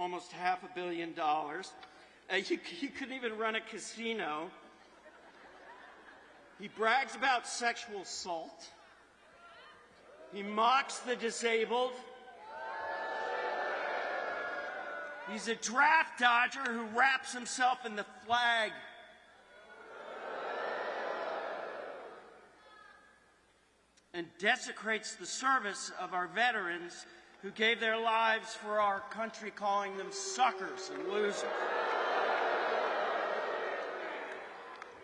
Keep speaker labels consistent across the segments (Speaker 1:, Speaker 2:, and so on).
Speaker 1: almost $500 million. He couldn't even run a casino. He brags about sexual assault. He mocks the disabled. He's a draft dodger who wraps himself in the flag. And desecrates the service of our veterans who gave their lives for our country, calling them suckers and losers.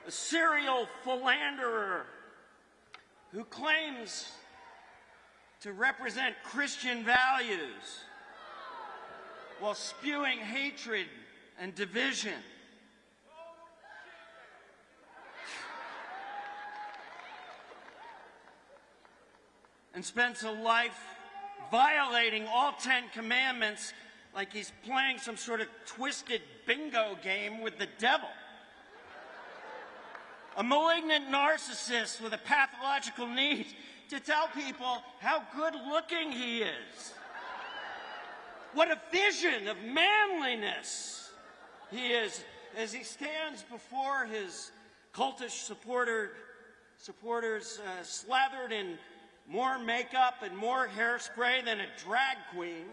Speaker 1: A serial philanderer who claims to represent Christian values while spewing hatred and division. And spends a life violating all 10 commandments like he's playing some sort of twisted bingo game with the devil. A malignant narcissist with a pathological need to tell people how good-looking he is. What a vision of manliness he is as he stands before his cultish supporters slathered in more makeup and more hairspray than a drag queen.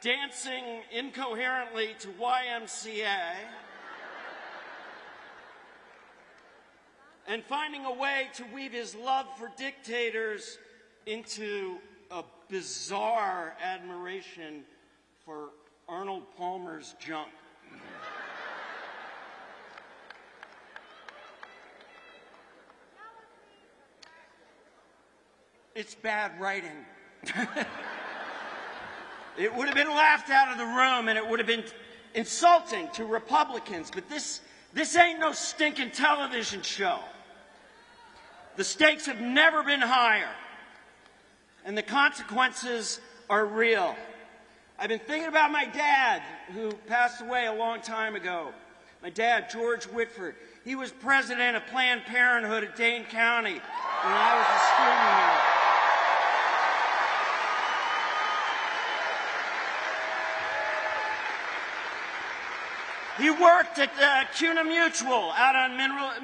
Speaker 1: Dancing incoherently to YMCA. And finding a way to weave his love for dictators into a bizarre admiration for Arnold Palmer's junk. It's bad writing. It would have been laughed out of the room, and it would have been insulting to Republicans, but this ain't no stinking television show. The stakes have never been higher, and the consequences are real. I've been thinking about my dad, who passed away a long time ago. My dad, George Whitford. He was president of Planned Parenthood at Dane County when I was a student here. He worked at CUNA Mutual out on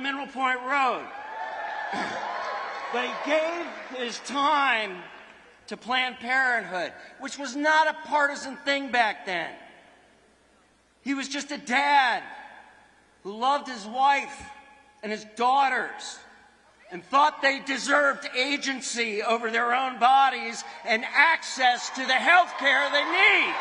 Speaker 1: Mineral Point Road. But he gave his time to Planned Parenthood, which was not a partisan thing back then. He was just a dad who loved his wife and his daughters and thought they deserved agency over their own bodies and access to the health care they need.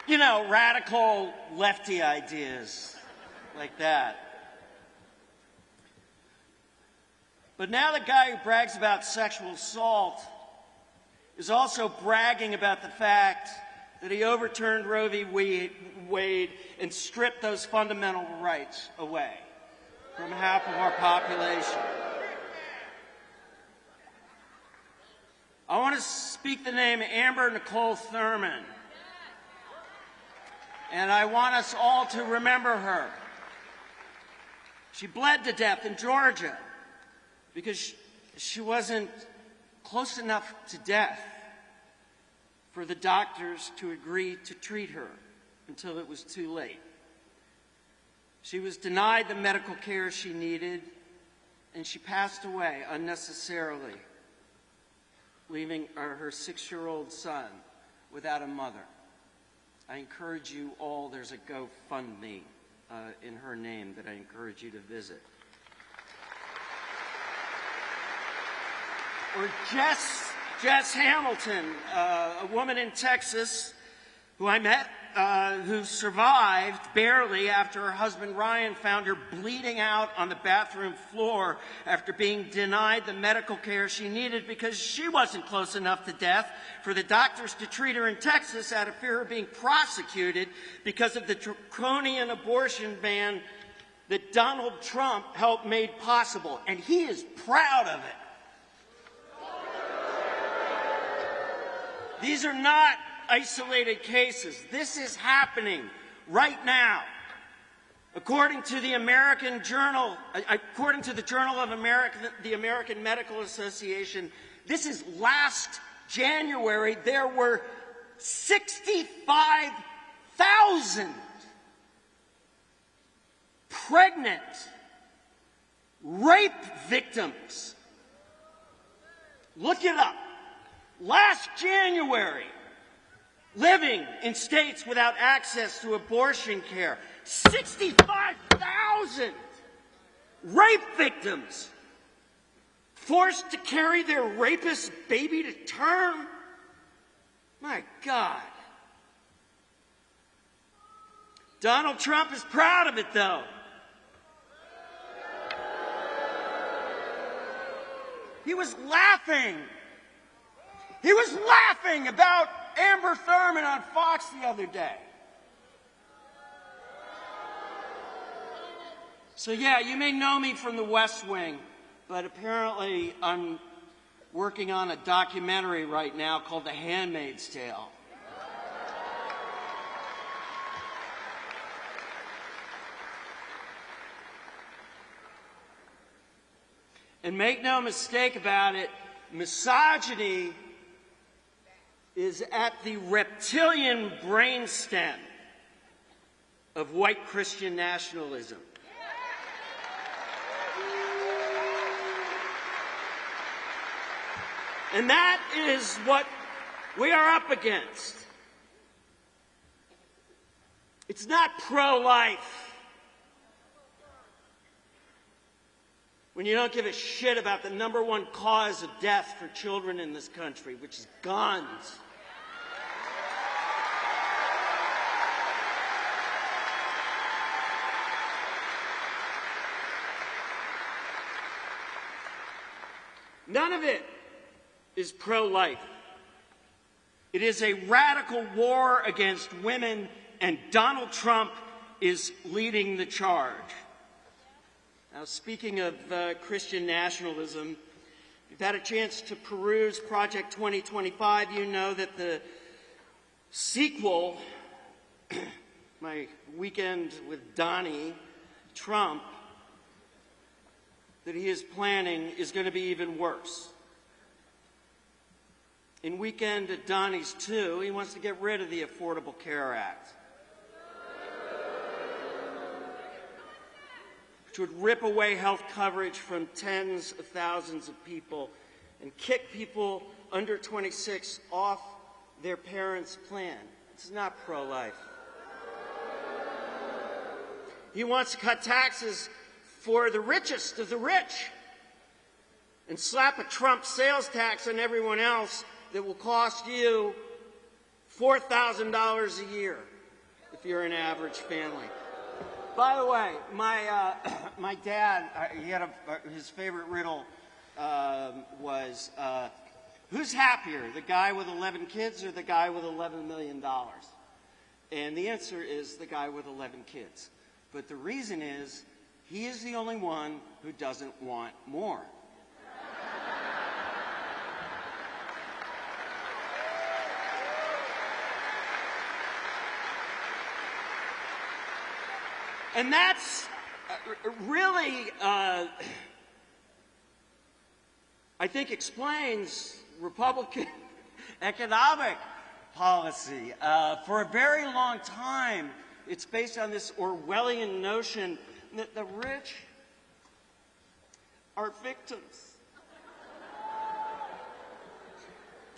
Speaker 1: You know, radical lefty ideas like that. But now the guy who brags about sexual assault is also bragging about the fact that he overturned Roe v. Wade and stripped those fundamental rights away from half of our population. I want to speak the name Amber Nicole Thurman. And I want us all to remember her. She bled to death in Georgia because she wasn't close enough to death for the doctors to agree to treat her until it was too late. She was denied the medical care she needed, and she passed away unnecessarily, leaving her 6-year-old son without a mother. I encourage you all, there's a GoFundMe in her name that I encourage you to visit. Or Jess Hamilton, a woman in Texas who I met, who survived barely after her husband Ryan found her bleeding out on the bathroom floor after being denied the medical care she needed because she wasn't close enough to death for the doctors to treat her in Texas out of fear of being prosecuted because of the draconian abortion ban that Donald Trump helped make possible, and he is proud of it. These are not isolated cases. This is happening right now. According to the Journal of the American Medical Association, this is last January, there were 65,000 pregnant rape victims. Look it up. Last January, living in states without access to abortion care. 65,000 rape victims forced to carry their rapist baby to term. My God. Donald Trump is proud of it, though. He was laughing. He was laughing about Amber Thurman on Fox the other day. So yeah, you may know me from the West Wing, but apparently I'm working on a documentary right now called The Handmaid's Tale. And make no mistake about it, misogyny is at the reptilian brainstem of white Christian nationalism. And that is what we are up against. It's not pro-life. When you don't give a shit about the #1 cause of death for children in this country, which is guns. None of it is pro-life. It is a radical war against women, and Donald Trump is leading the charge. Now, speaking of Christian nationalism, if you've had a chance to peruse Project 2025, you know that the sequel, My Weekend with Donnie Trump, that he is planning is going to be even worse. In Weekend at Donnie's 2, he wants to get rid of the Affordable Care Act, which would rip away health coverage from tens of thousands of people and kick people under 26 off their parents' plan. It's not pro-life. He wants to cut taxes for the richest of the rich and slap a Trump sales tax on everyone else that will cost you $4,000 a year if you're an average family. By the way, my dad, he had his favorite riddle was, who's happier, the guy with 11 kids or the guy with $11 million? And the answer is the guy with 11 kids. But the reason is, he is the only one who doesn't want more. And that's really, I think, explains Republican economic policy. For a very long time, it's based on this Orwellian notion that the rich are victims.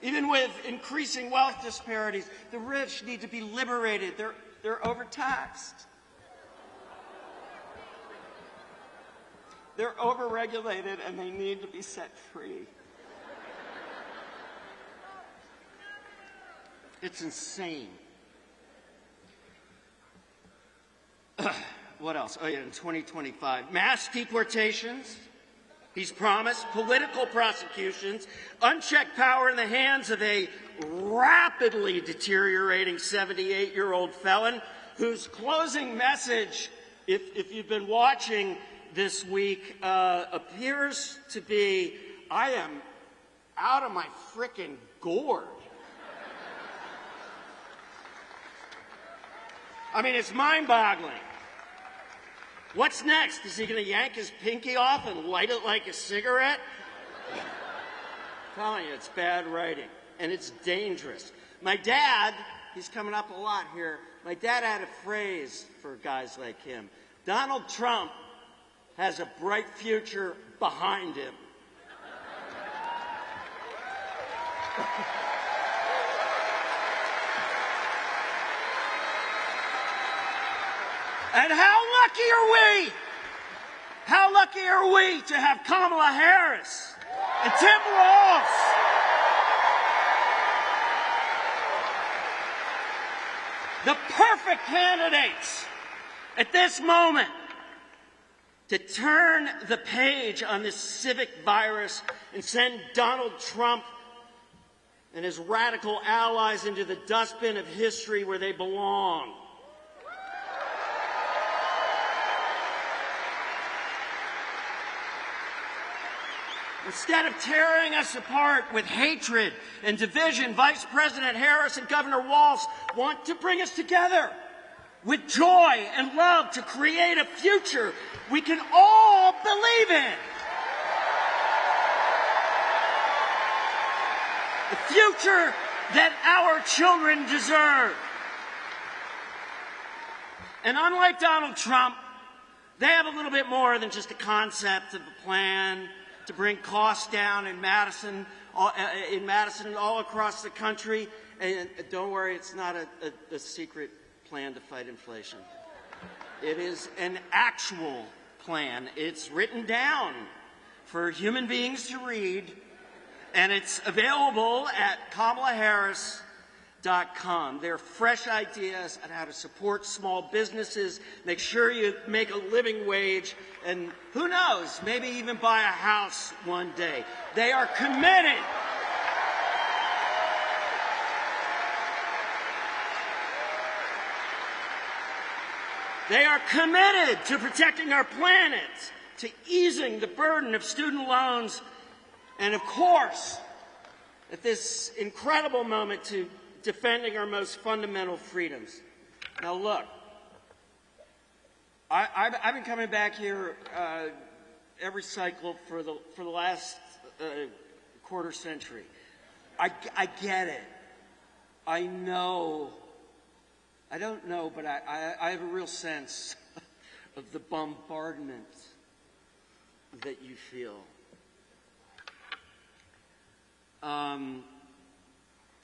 Speaker 1: Even with increasing wealth disparities, the rich need to be liberated. They're overtaxed. They're overregulated and they need to be set free. It's insane. What else? Oh yeah, in 2025. Mass deportations, he's promised, political prosecutions, unchecked power in the hands of a rapidly deteriorating 78-year-old felon whose closing message, if you've been watching this week, appears to be, I am out of my frickin' gourd. I mean, it's mind-boggling. What's next? Is he going to yank his pinky off and light it like a cigarette? I'm telling you, it's bad writing, and it's dangerous. My dad, he's coming up a lot here, my dad had a phrase for guys like him. Donald Trump has a bright future behind him. And how lucky are we to have Kamala Harris and Tim Walz? The perfect candidates at this moment to turn the page on this civic virus and send Donald Trump and his radical allies into the dustbin of history where they belong. Instead of tearing us apart with hatred and division, Vice President Harris and Governor Walz want to bring us together with joy and love to create a future we can all believe in. The future that our children deserve. And unlike Donald Trump, they have a little bit more than just a concept of a plan to bring costs down in Madison and all across the country. And don't worry, it's not a secret plan to fight inflation. It is an actual plan. It's written down for human beings to read, and it's available at KamalaHarris.com. They're fresh ideas on how to support small businesses, make sure you make a living wage, and who knows, maybe even buy a house one day. They are committed. They are committed to protecting our planet, to easing the burden of student loans, and of course, at this incredible moment, to defending our most fundamental freedoms. Now look, I've been coming back here every cycle for the last quarter century. I get it. I know. I don't know, but I have a real sense of the bombardment that you feel.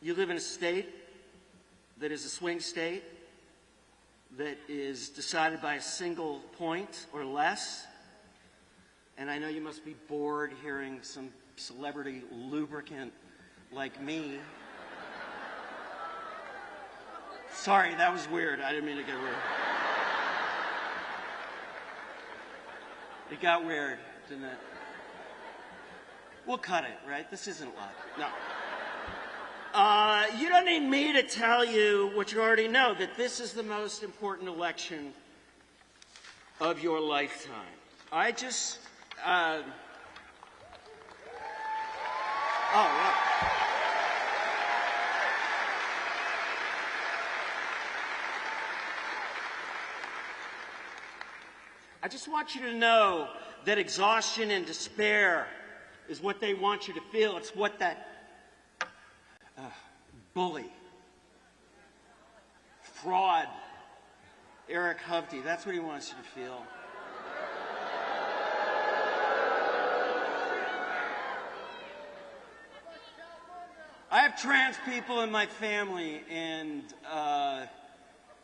Speaker 1: You live in a state that is a swing state, that is decided by a single point or less. And I know you must be bored hearing some celebrity lubricant like me. Sorry, that was weird. I didn't mean to get weird. It got weird, didn't it? We'll cut it, right? This isn't live. No. You don't need me to tell you what you already know, that this is the most important election of your lifetime. I just... oh, yeah. I just want you to know that exhaustion and despair is what they want you to feel. It's what that bully, fraud, Eric Hovde, that's what he wants you to feel. I have trans people in my family, and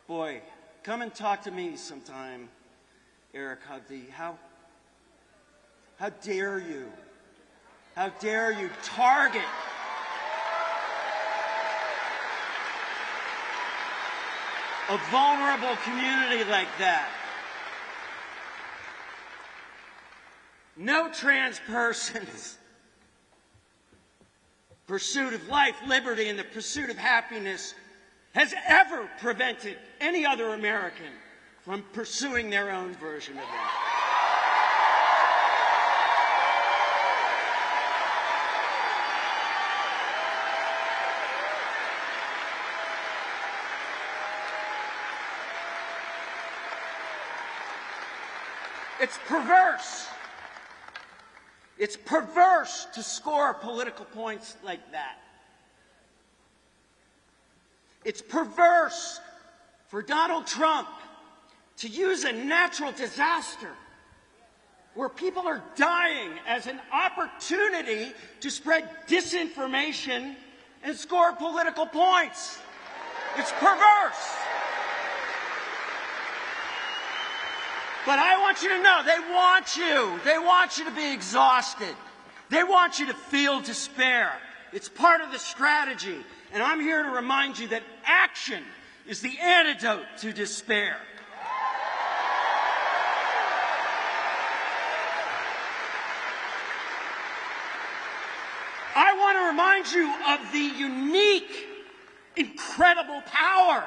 Speaker 1: boy, come and talk to me sometime, Eric Hovde. How dare you? How dare you target a vulnerable community like that? No trans person's pursuit of life, liberty, and the pursuit of happiness has ever prevented any other American from pursuing their own version of that. It's perverse. It's perverse to score political points like that. It's perverse for Donald Trump to use a natural disaster where people are dying as an opportunity to spread disinformation and score political points. It's perverse. But I want you to know, they want you. They want you to be exhausted. They want you to feel despair. It's part of the strategy. And I'm here to remind you that action is the antidote to despair. I want to remind you of the unique, incredible power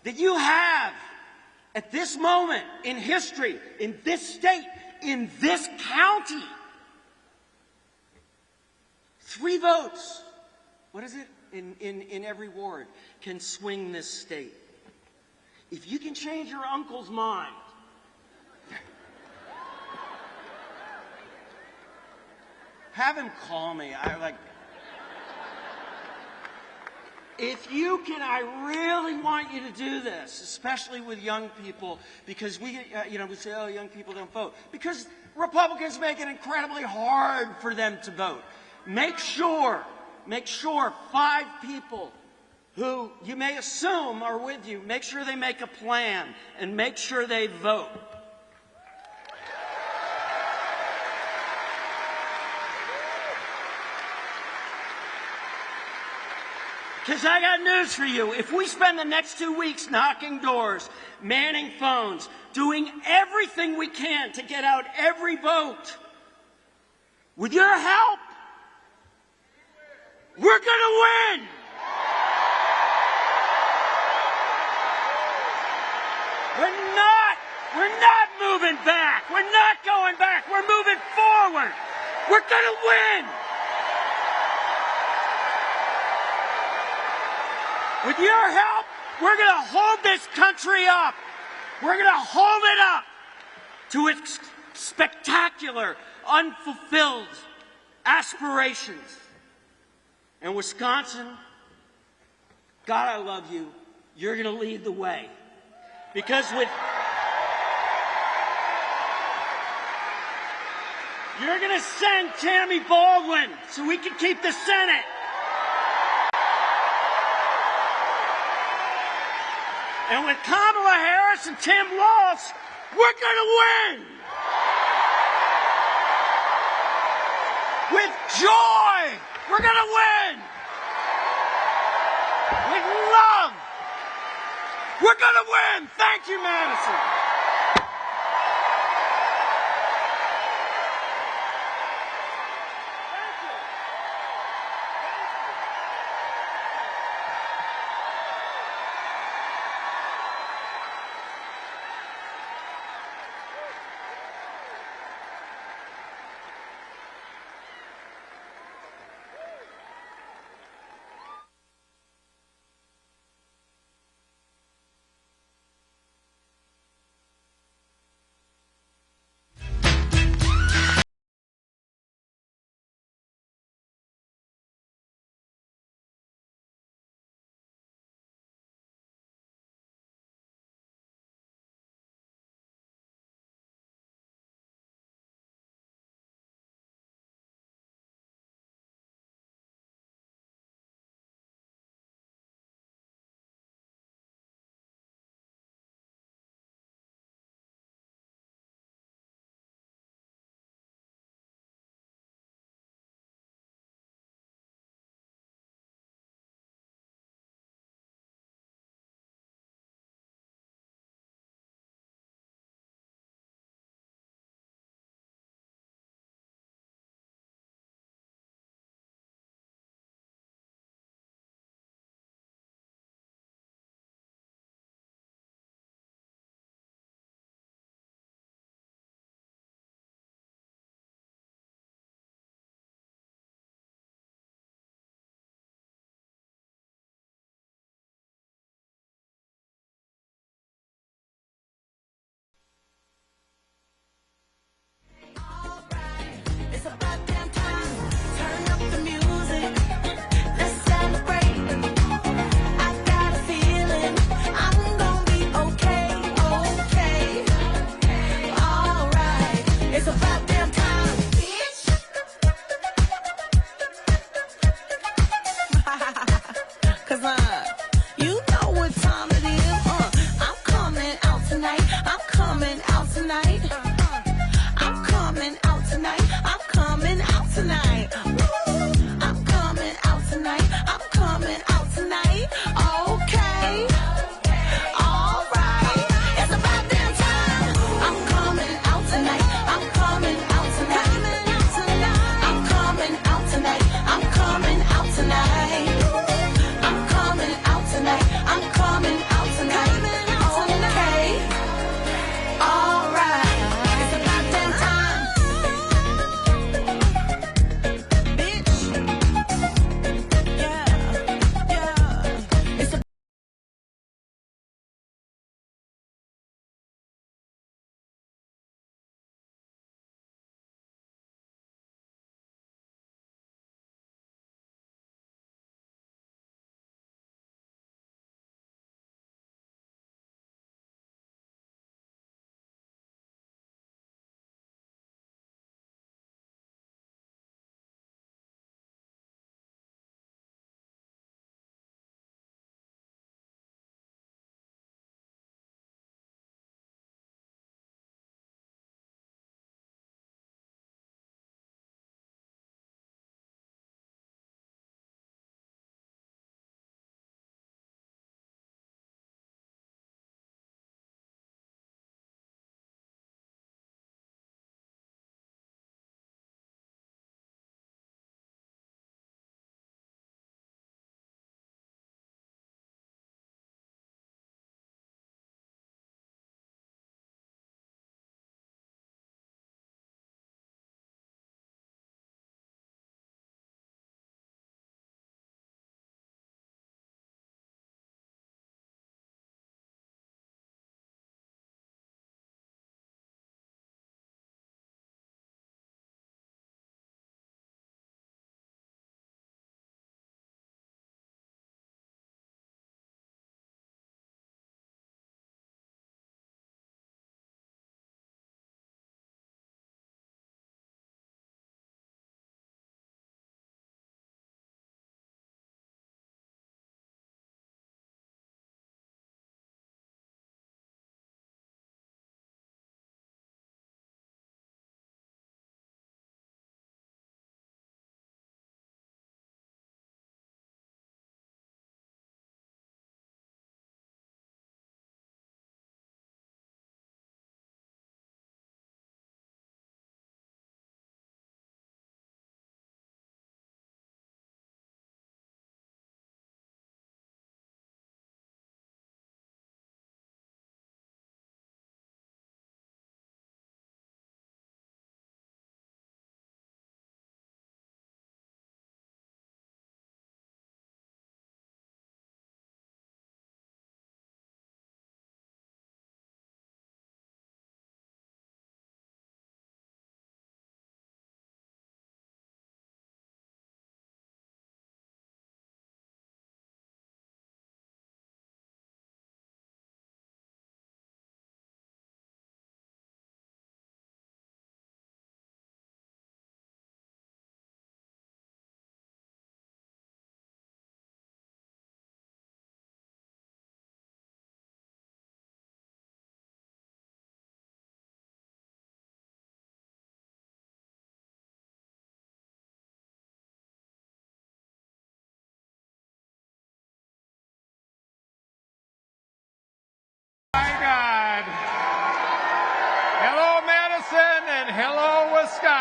Speaker 1: that you have at this moment in history, in this state, in this county. 3 votes, what is it, in every ward, can swing this state. If you can change your uncle's mind, have him call me. If you can, I really want you to do this, especially with young people, because we say, oh, young people don't vote. Because Republicans make it incredibly hard for them to vote. Make sure 5 people who you may assume are with you, make sure they make a plan and make sure they vote. Because I got news for you. If we spend the next 2 weeks knocking doors, manning phones, doing everything we can to get out every vote, with your help, we're going to win. We're not moving back. We're not going back. We're moving forward. We're going to win. With your help, we're going to hold this country up. We're going to hold it up to its spectacular, unfulfilled aspirations. And Wisconsin, God, I love you. You're going to lead the way. Because you're going to send Tammy Baldwin so we can keep the Senate. And with Kamala Harris and Tim Walz, we're going to win. With joy, we're going to win. With love, we're going to win. Thank you, Madison.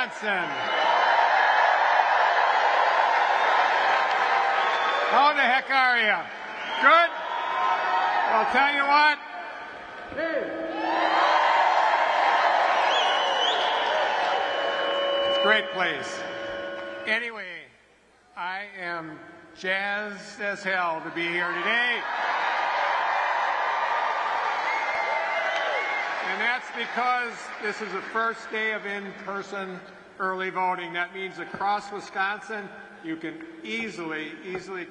Speaker 2: Wisconsin. How the heck are you? Good? Well, I'll tell you what. It's a great place. Anyway, I am jazzed as hell to be here today. And that's because this is the first day of in-person early voting. That means across Wisconsin, you can easily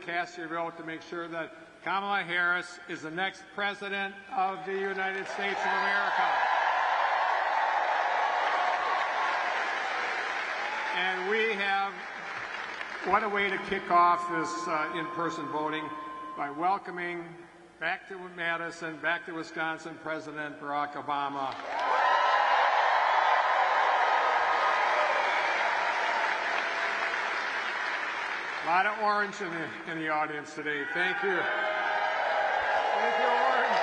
Speaker 2: cast your vote to make sure that Kamala Harris is the next president of the United States of America. And we have, what a way to kick off this in-person voting by welcoming back to Madison, back to Wisconsin, President Barack Obama. A lot of orange in the audience today. Thank you. Thank you, Orange.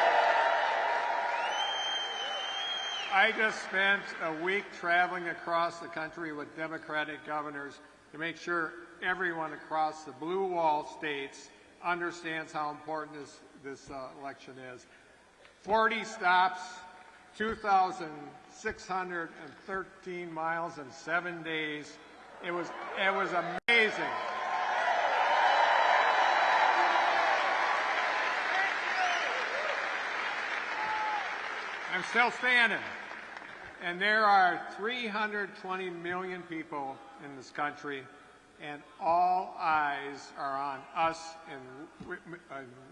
Speaker 2: I just spent a week traveling across the country with Democratic governors to make sure everyone across the blue wall states understands how important this election is. 40 stops, 2,613 miles in 7 days. It was amazing. I'm still standing. And there are 320 million people in this country, and all eyes are on us in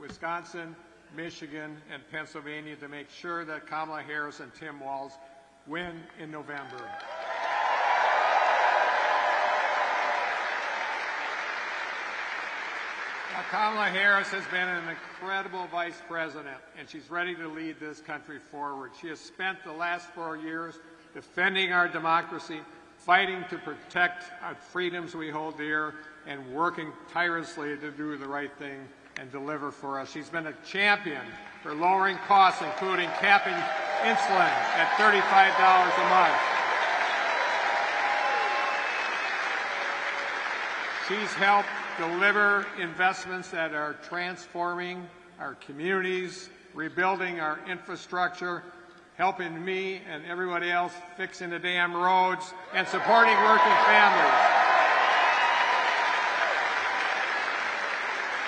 Speaker 2: Wisconsin, Michigan, and Pennsylvania to make sure that Kamala Harris and Tim Walz win in November. Now, Kamala Harris has been an incredible vice president, and she's ready to lead this country forward. She has spent the last 4 years defending our democracy, fighting to protect our freedoms we hold dear, and working tirelessly to do the right thing and deliver for us. She's been a champion for lowering costs, including capping insulin at $35 a month. She's helped deliver investments that are transforming our communities, rebuilding our infrastructure, helping me and everybody else fixing the damn roads, and supporting working families.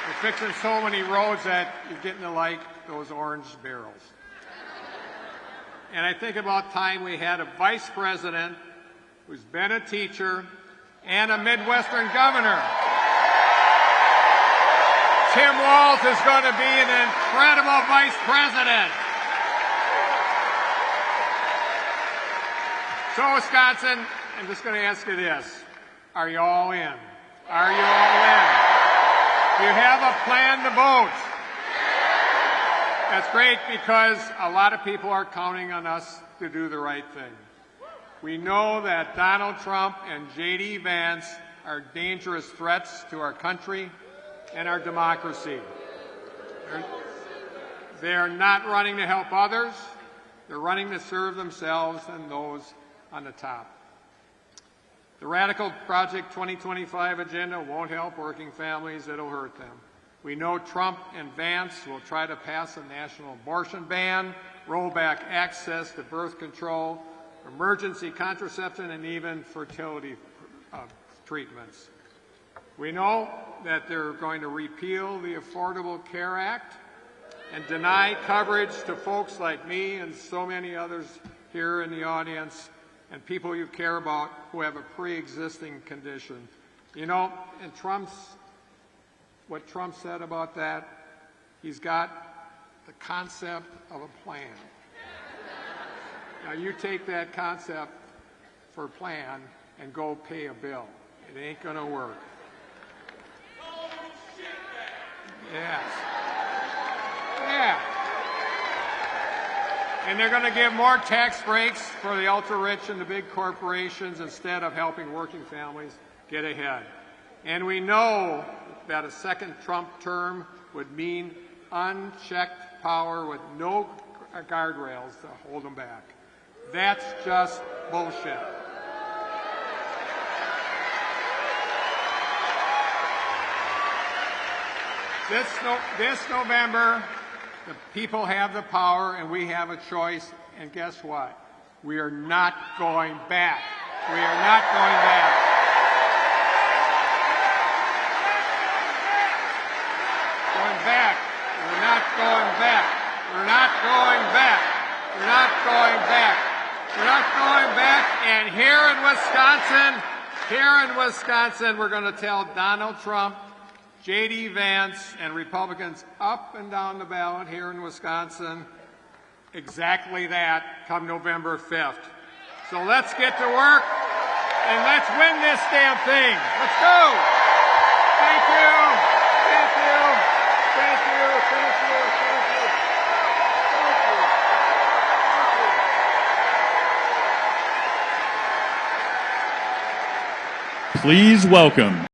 Speaker 2: We're fixing so many roads that you're getting to like those orange barrels. And I think about time we had a vice president who's been a teacher and a Midwestern governor. Tim Walz is going to be an incredible vice president. So, Wisconsin, I'm just going to ask you this. Are you all in? Are you all in? Do you have a plan to vote? That's great because a lot of people are counting on us to do the right thing. We know that Donald Trump and J.D. Vance are dangerous threats to our country and our democracy. They're not running to help others. They're running to serve themselves and those on the top. The Radical Project 2025 agenda won't help working families. It'll hurt them. We know Trump and Vance will try to pass a national abortion ban, roll back access to birth control, emergency contraception, and even fertility treatments. We know that they're going to repeal the Affordable Care Act and deny coverage to folks like me and so many others here in the audience and people you care about who have a pre-existing condition. You know, and what Trump said about that, he's got the concept of a plan. Now you take that concept for a plan and go pay a bill. It ain't gonna work. Yes. Yeah. And they're going to give more tax breaks for the ultra-rich and the big corporations instead of helping working families get ahead. And we know that a second Trump term would mean unchecked power with no guardrails to hold them back. That's just bullshit. This November, the people have the power and we have a choice, and guess what? We are not going back. We are not going back. Going back. We're not going back. We're not going back. We're not going back. We're not going back. And here in Wisconsin, we're going to tell Donald Trump, J.D. Vance, and Republicans up and down the ballot here in Wisconsin exactly that come November 5th. So let's get to work and let's win this damn thing. Let's go. Thank you. Thank you. Thank you. Thank you. Thank you.
Speaker 3: Please welcome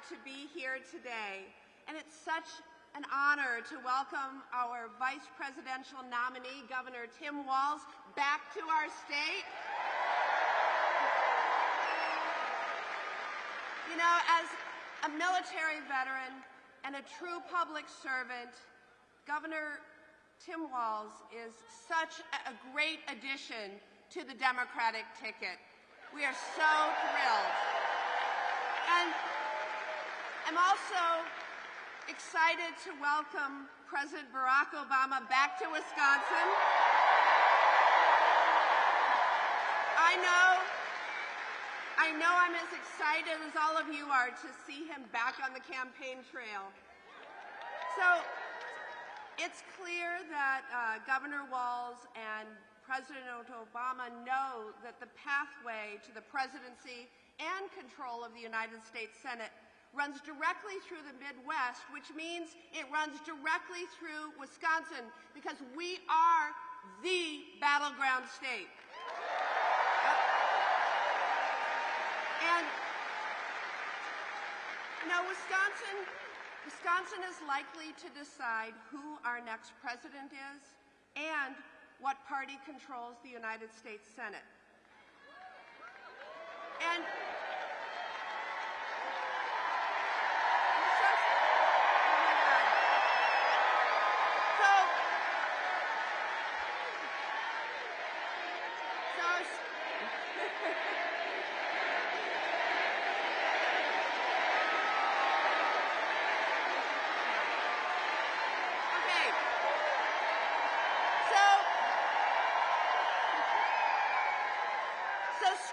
Speaker 4: to be here today, and it's such an honor to welcome our vice presidential nominee, Governor Tim Walz, back to our state. You know, as a military veteran and a true public servant, Governor Tim Walz is such a great addition to the Democratic ticket. We are so thrilled. And I'm also excited to welcome President Barack Obama back to Wisconsin. I know I'm as excited as all of you are to see him back on the campaign trail. So it's clear that Governor Walz and President Obama know that the pathway to the presidency and control of the United States Senate runs directly through the Midwest, which means it runs directly through Wisconsin, because we are the battleground state. And, you know, Wisconsin is likely to decide who our next president is and what party controls the United States Senate. And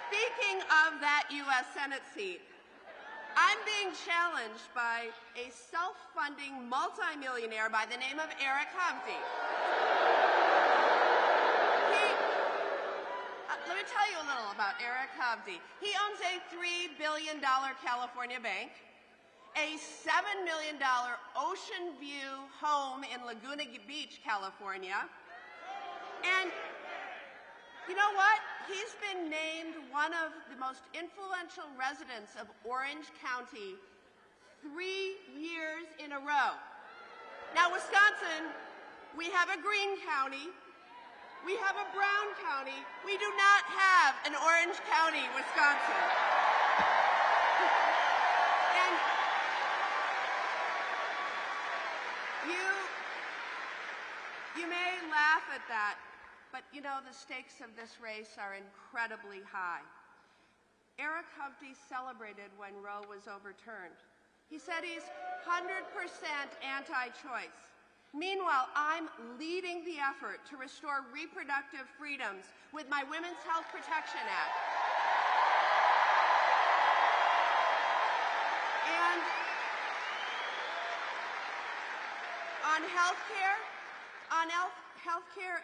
Speaker 4: speaking of that U.S. Senate seat, I'm being challenged by a self-funding multimillionaire by the name of Eric Hovde. Let me tell you a little about Eric Hovde. He owns a $3 billion California bank, a $7 million ocean view home in Laguna Beach, California, and you know what? He's been named one of the most influential residents of Orange County 3 years in a row. Now, Wisconsin, we have a green county, we have a brown county, we do not have an Orange County, Wisconsin. And you may laugh at that, but you know, the stakes of this race are incredibly high. Eric Hovde celebrated when Roe was overturned. He said he's 100% anti-choice. Meanwhile, I'm leading the effort to restore reproductive freedoms with my Women's Health Protection Act. And on healthcare,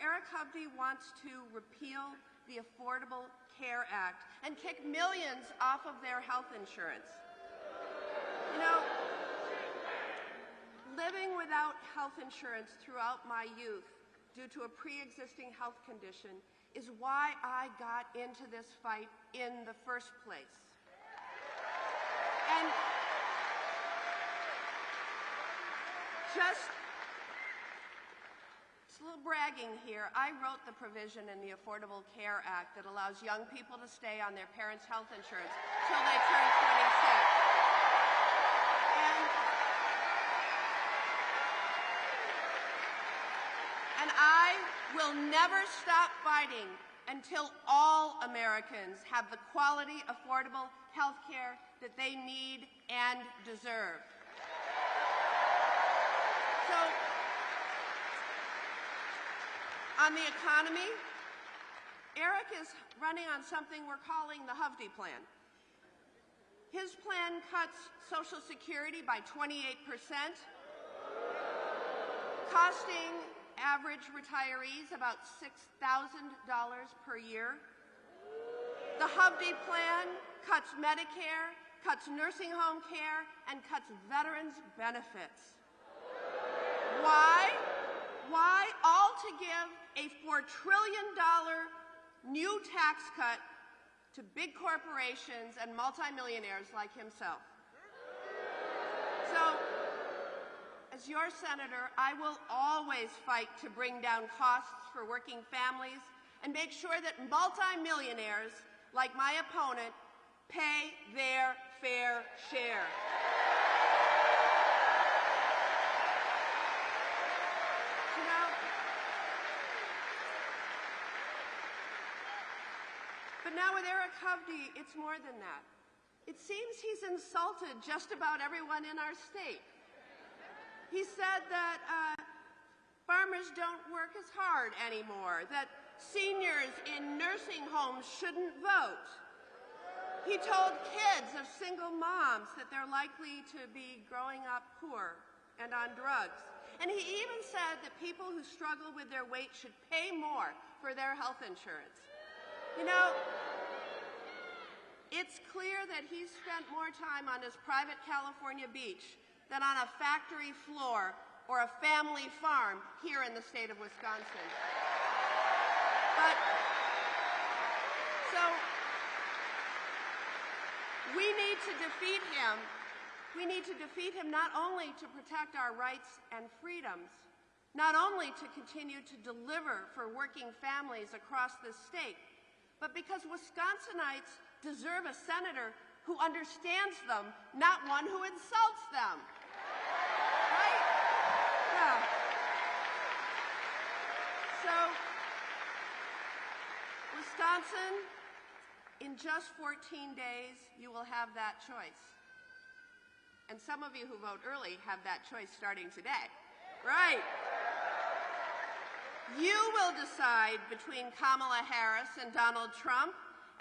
Speaker 4: Eric Hovde wants to repeal the Affordable Care Act and kick millions off of their health insurance. You know, living without health insurance throughout my youth due to a pre-existing health condition is why I got into this fight in the first place. And just a little bragging here, I wrote the provision in the Affordable Care Act that allows young people to stay on their parents' health insurance till they turn 26. And I will never stop fighting until all Americans have the quality, affordable health care that they need and deserve. So, on the economy, Eric is running on something we're calling the Hovde Plan. His plan cuts Social Security by 28%, costing average retirees about $6,000 per year. The Hovde Plan cuts Medicare, cuts nursing home care, and cuts veterans' benefits. Why? Why? All to give a $4 trillion new tax cut to big corporations and multimillionaires like himself. So, as your senator, I will always fight to bring down costs for working families and make sure that multimillionaires, like my opponent, pay their fair share. You know, but now with Eric Hovde, it's more than that. It seems he's insulted just about everyone in our state. He said that farmers don't work as hard anymore, that seniors in nursing homes shouldn't vote. He told kids of single moms that they're likely to be growing up poor and on drugs. And he even said that people who struggle with their weight should pay more for their health insurance. You know, it's clear that he's spent more time on his private California beach than on a factory floor or a family farm here in the state of Wisconsin. But, so, we need to defeat him. We need to defeat him not only to protect our rights and freedoms, not only to continue to deliver for working families across this state, but because Wisconsinites deserve a senator who understands them, not one who insults them. Right? Yeah. So, Wisconsin, in just 14 days, you will have that choice. And some of you who vote early have that choice starting today. Right. You will decide between Kamala Harris and Donald Trump,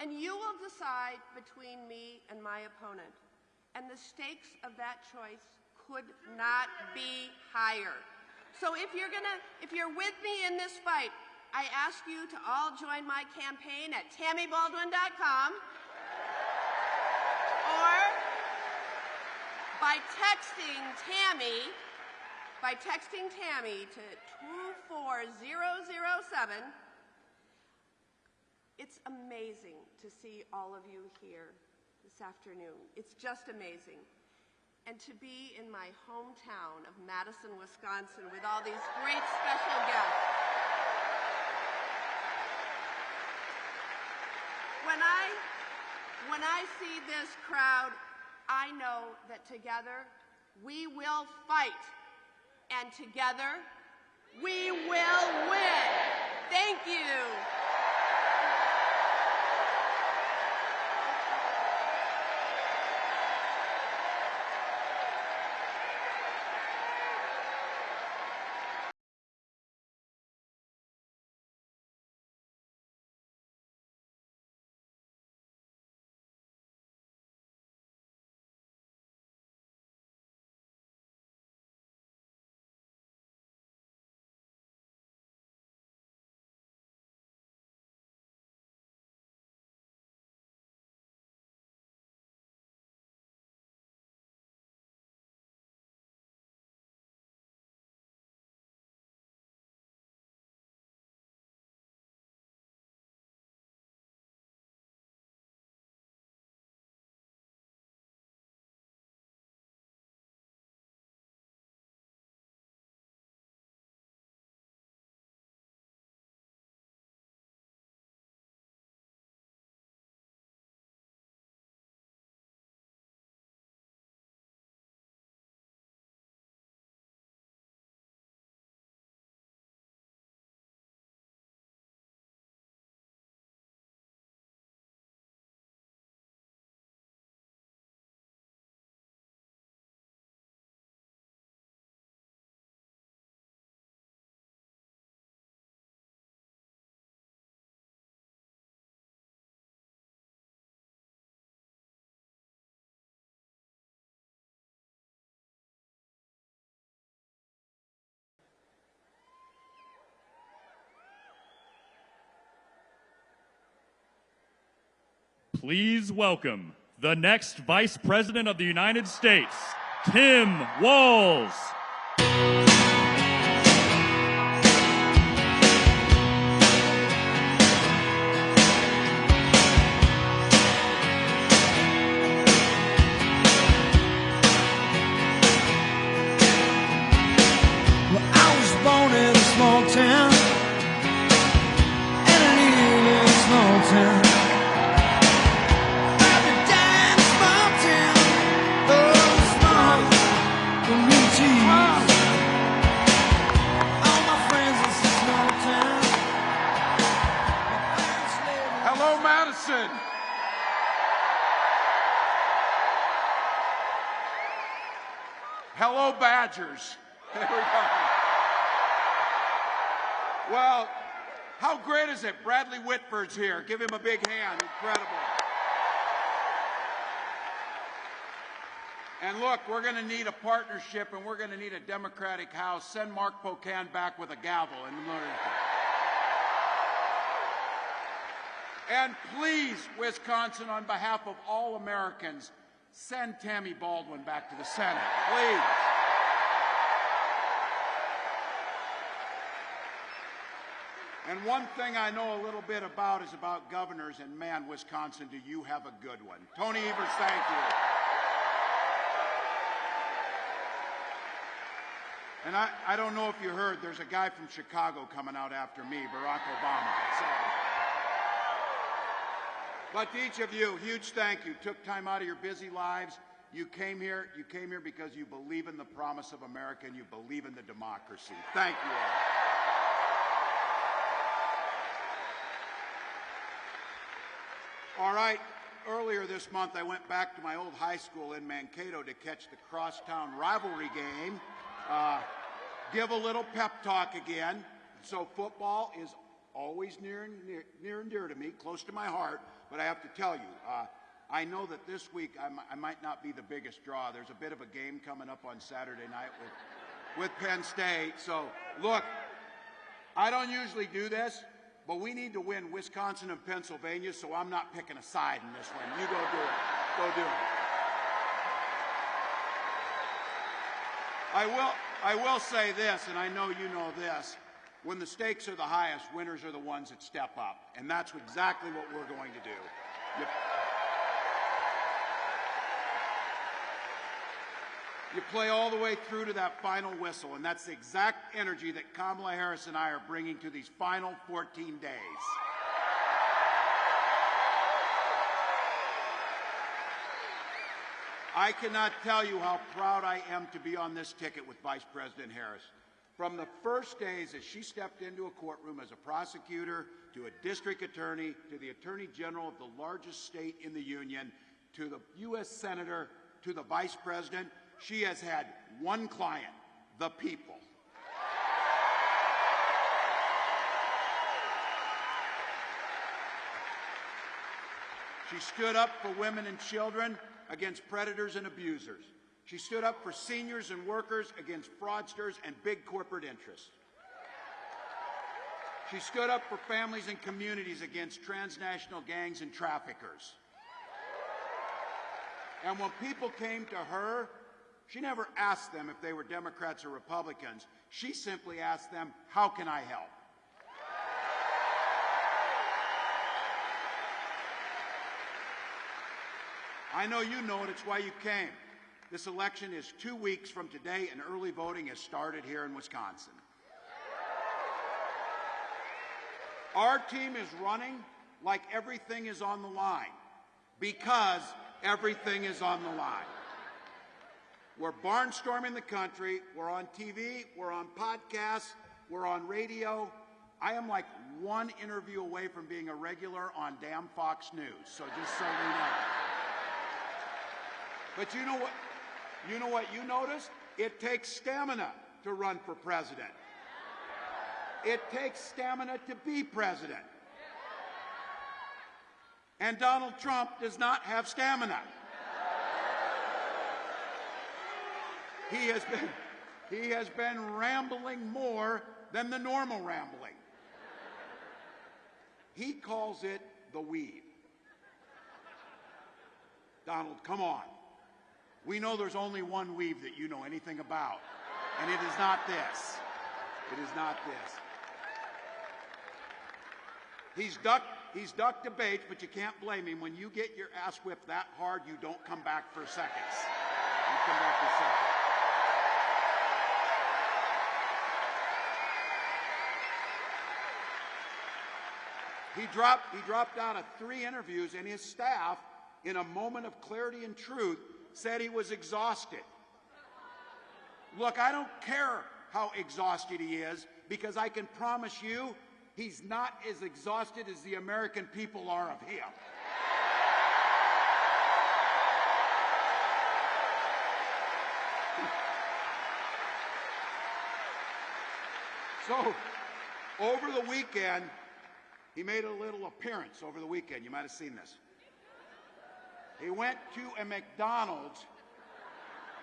Speaker 4: and you will decide between me and my opponent. And the stakes of that choice could not be higher. So if you're with me in this fight, I ask you to all join my campaign at tammybaldwin.com or by texting Tammy to 24007. It's amazing to see all of you here this afternoon. It's just amazing. And to be in my hometown of Madison, Wisconsin with all these great special guests. When I see this crowd, I know that together we will fight, and together we will win. Thank you.
Speaker 3: Please welcome the next Vice President of the United States, Tim Walz.
Speaker 5: Small town, and I live in a small town. Every day in a small town, oh, small community. All my friends in this small town.
Speaker 2: Hello, Madison. Hello, Badgers. There we go. Well, how great is it? Bradley Whitford's here. Give him a big hand. Incredible. And look, we're going to need a partnership, and we're going to need a Democratic House. Send Mark Pocan back with a gavel. And please, Wisconsin, on behalf of all Americans, send Tammy Baldwin back to the Senate. Please. And one thing I know a little bit about is about governors, and man, Wisconsin, do you have a good one. Tony Evers, thank you. And I don't know if you heard, there's a guy from Chicago coming out after me, Barack Obama. But to each of you, huge thank you. Took time out of your busy lives. You came here because you believe in the promise of America and you believe in the democracy. Thank you all. All right, earlier this month I went back to my old high school in Mankato to catch the crosstown rivalry game, give a little pep talk again. So football is always near and dear to me, close to my heart, but I have to tell you, I know that this week I might not be the biggest draw. There's a bit of a game coming up on Saturday night with Penn State. So look, I don't usually do this, but we need to win Wisconsin and Pennsylvania, so I'm not picking a side in this one. You go do it. Go do it. I will say this, and I know you know this. When the stakes are the highest, winners are the ones that step up. And that's exactly what we're going to do. You play all the way through to that final whistle, and that's the exact energy that Kamala Harris and I are bringing to these final 14 days. I cannot tell you how proud I am to be on this ticket with Vice President Harris. From the first days as she stepped into a courtroom as a prosecutor, to a district attorney, to the attorney general of the largest state in the union, to the U.S. senator, to the vice president, she has had one client, the people. She stood up for women and children against predators and abusers. She stood up for seniors and workers against fraudsters and big corporate interests. She stood up for families and communities against transnational gangs and traffickers. And when people came to her, she never asked them if they were Democrats or Republicans. She simply asked them, how can I help? I know you know it. It's why you came. This election is 2 weeks from today, and early voting has started here in Wisconsin. Our team is running like everything is on the line, because everything is on the line. We're barnstorming the country. We're on TV. We're on podcasts. We're on radio. I am like one interview away from being a regular on damn Fox News, so just so we know. But you know what? You know what you noticed? It takes stamina to run for president. It takes stamina to be president. And Donald Trump does not have stamina. He has been rambling more than the normal rambling. He calls it the weave.
Speaker 6: Donald, come on. We know there's only one weave that you know anything about, and it is not this. It is not this. He's ducked debates, but you can't blame him. When you get your ass whipped that hard, you don't come back for seconds. You come back for seconds. He dropped out of 3 interviews, and his staff, in a moment of clarity and truth, said he was exhausted. Look, I don't care how exhausted he is, because I can promise you he's not as exhausted as the American people are of him. So, over the weekend, he made a little appearance over the weekend. You might have seen this. He went to a McDonald's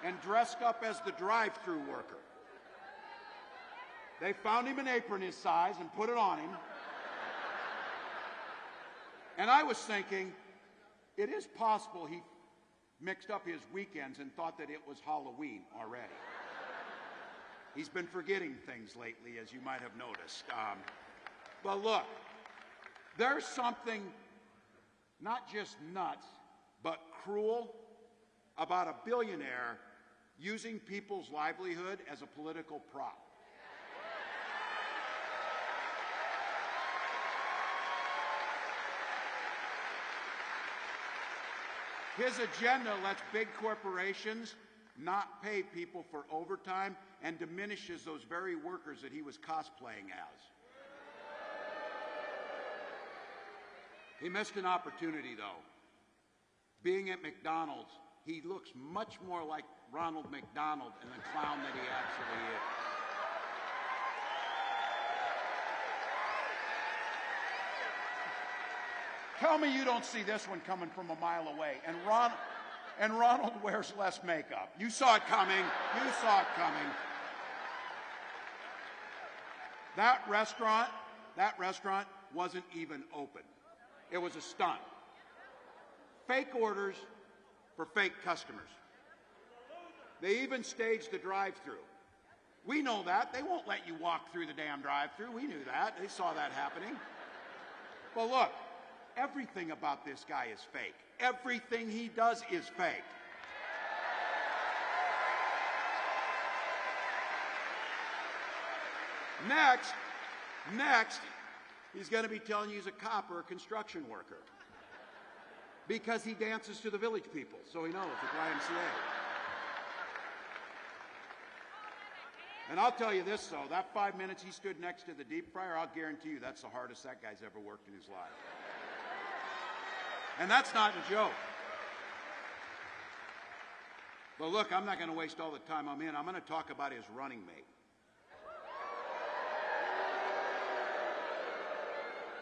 Speaker 6: and dressed up as the drive-thru worker. They found him an apron his size and put it on him. And I was thinking, it is possible he mixed up his weekends and thought that it was Halloween already. He's been forgetting things lately, as you might have noticed. But look, there's something not just nuts, but cruel about a billionaire using people's livelihood as a political prop. His agenda lets big corporations not pay people for overtime and diminishes those very workers that he was cosplaying as. He missed an opportunity, though. Being at McDonald's, he looks much more like Ronald McDonald than the clown that he actually is. Tell me you don't see this one coming from a mile away. And Ronald wears less makeup. You saw it coming. You saw it coming. That restaurant wasn't even open. It was a stunt. Fake orders for fake customers. They even staged the drive-thru. We know that. They won't let you walk through the damn drive-thru. We knew that. They saw that happening. Well, look, everything about this guy is fake. Everything he does is fake. Next, he's going to be telling you he's a cop or a construction worker. Because he dances to the Village People, so he knows the YMCA. And I'll tell you this, though, that 5 minutes he stood next to the deep fryer, I'll guarantee you that's the hardest that guy's ever worked in his life. And that's not a joke. But look, I'm not going to waste all the time I'm in. I'm going to talk about his running mate.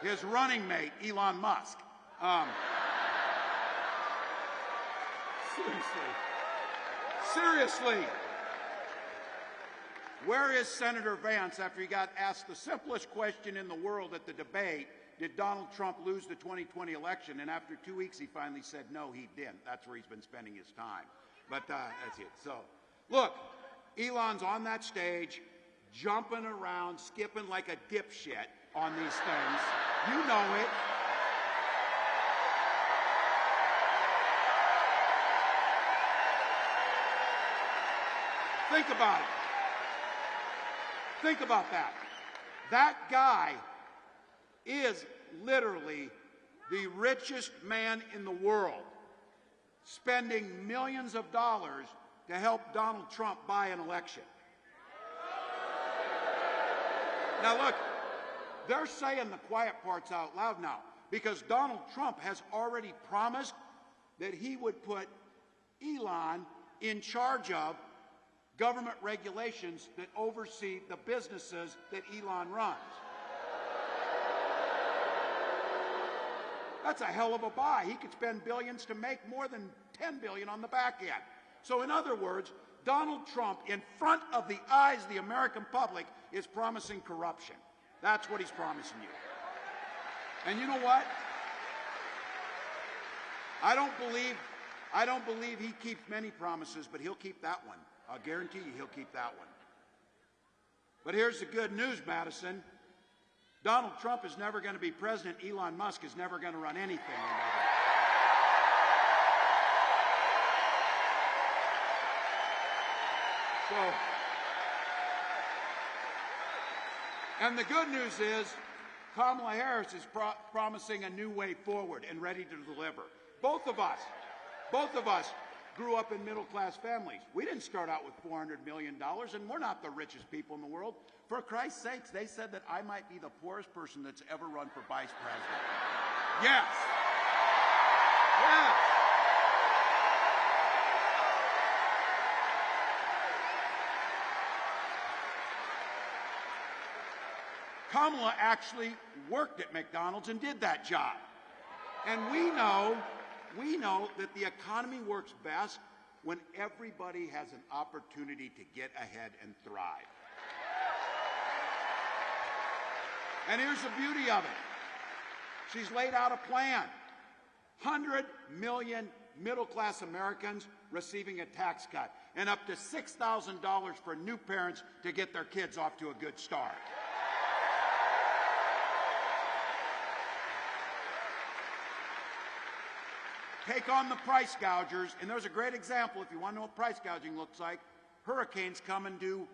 Speaker 6: His running mate, Elon Musk. Seriously. Where is Senator Vance after he got asked the simplest question in the world at the debate? Did Donald Trump lose the 2020 election? And after 2 weeks, he finally said, no, he didn't. That's where he's been spending his time. But that's it. So, look, Elon's on that stage, jumping around, skipping like a dipshit on these things. You know it. Think about it. Think about that. That guy is literally the richest man in the world, spending millions of dollars to help Donald Trump buy an election. Now look, they're saying the quiet parts out loud now because Donald Trump has already promised that he would put Elon in charge of government regulations that oversee the businesses that Elon runs. That's a hell of a buy. He could spend billions to make more than $10 billion on the back end. So in other words, Donald Trump, in front of the eyes of the American public, is promising corruption. That's what he's promising you. And you know what? I don't I don't believe he keeps many promises, but he'll keep that one. I'll guarantee you he'll keep that one. But here's the good news, Madison. Donald Trump is never going to be president. Elon Musk is never going to run anything. And the good news is Kamala Harris is promising a new way forward and ready to deliver. Both of us grew up in middle-class families. We didn't start out with $400 million, and we're not the richest people in the world. For Christ's sakes, they said that I might be the poorest person that's ever run for vice president. Yes. Yes. Kamala actually worked at McDonald's and did that job. And we know that the economy works best when everybody has an opportunity to get ahead and thrive. And here's the beauty of it. She's laid out a plan. 100 million middle-class Americans receiving a tax cut, and up to $6,000 for new parents to get their kids off to a good start. Take on the price gougers, and there's a great example if you want to know what price gouging looks like. Hurricanes coming to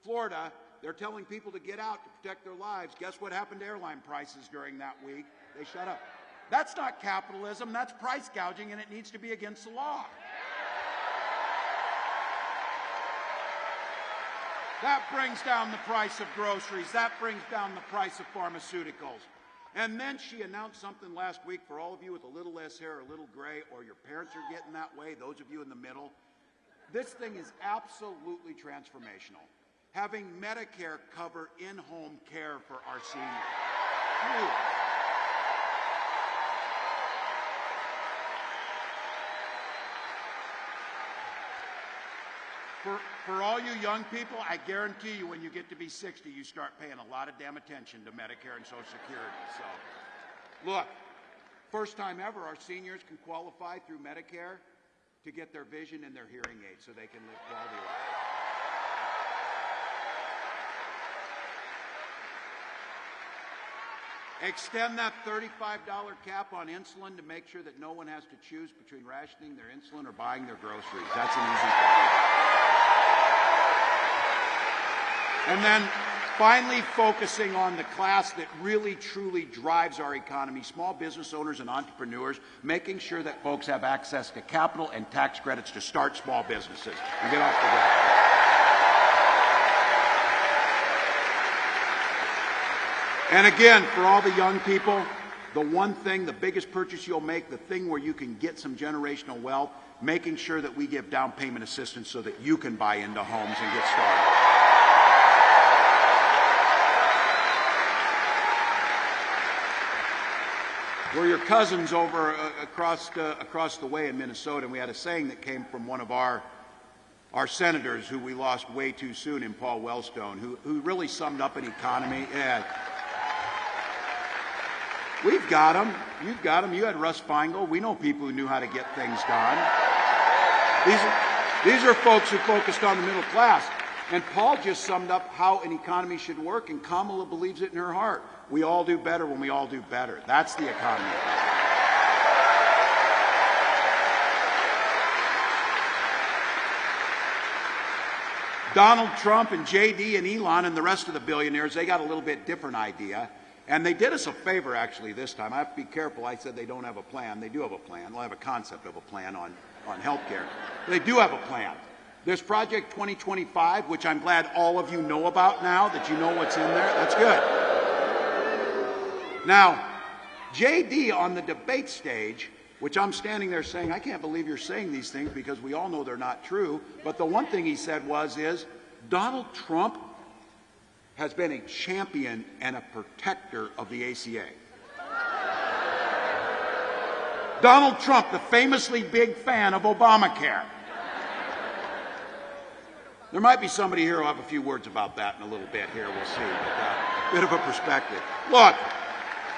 Speaker 6: Florida. They're telling people to get out to protect their lives. Guess what happened to airline prices during that week? They shut up. That's not capitalism, that's price gouging, and it needs to be against the law. That brings down the price of groceries. That brings down the price of pharmaceuticals. And then she announced something last week for all of you with a little less hair, a little gray, or your parents are getting that way, those of you in the middle. This thing is absolutely transformational. Having Medicare cover in-home care for our seniors. Huge. For all you young people, I guarantee you when you get to be 60, you start paying a lot of damn attention to Medicare and Social Security. So, look, first time ever, our seniors can qualify through Medicare to get their vision and their hearing aids so they can live quality life. Extend that $35 cap on insulin to make sure that no one has to choose between rationing their insulin or buying their groceries. That's an easy thing. And then finally focusing on the class that really truly drives our economy, small business owners and entrepreneurs, making sure that folks have access to capital and tax credits to start small businesses and get off the ground. And again, for all the young people, the one thing, the biggest purchase you'll make, the thing where you can get some generational wealth, making sure that we give down payment assistance so that you can buy into homes and get started. We're your cousins over across the way in Minnesota, and we had a saying that came from one of our senators who we lost way too soon in Paul Wellstone, who really summed up an economy. Yeah. We've got them. You've got them. You had Russ Feingold. We know people who knew how to get things done. These are folks who focused on the middle class. And Paul just summed up how an economy should work, and Kamala believes it in her heart. We all do better when we all do better. That's the economy. Donald Trump and JD and Elon and the rest of the billionaires, they got a little bit different idea. And they did us a favor, actually, this time. I have to be careful. I said they don't have a plan. They do have a plan. They'll have a concept of a plan on health care. They do have a plan. There's Project 2025, which I'm glad all of you know about now, that you know what's in there. That's good. Now, JD on the debate stage, which I'm standing there saying, I can't believe you're saying these things because we all know they're not true. But the one thing he said is Donald Trump has been a champion and a protector of the ACA. Donald Trump, the famously big fan of Obamacare. There might be somebody here who'll have a few words about that in a little bit here, we'll see. But, bit of a perspective. Look,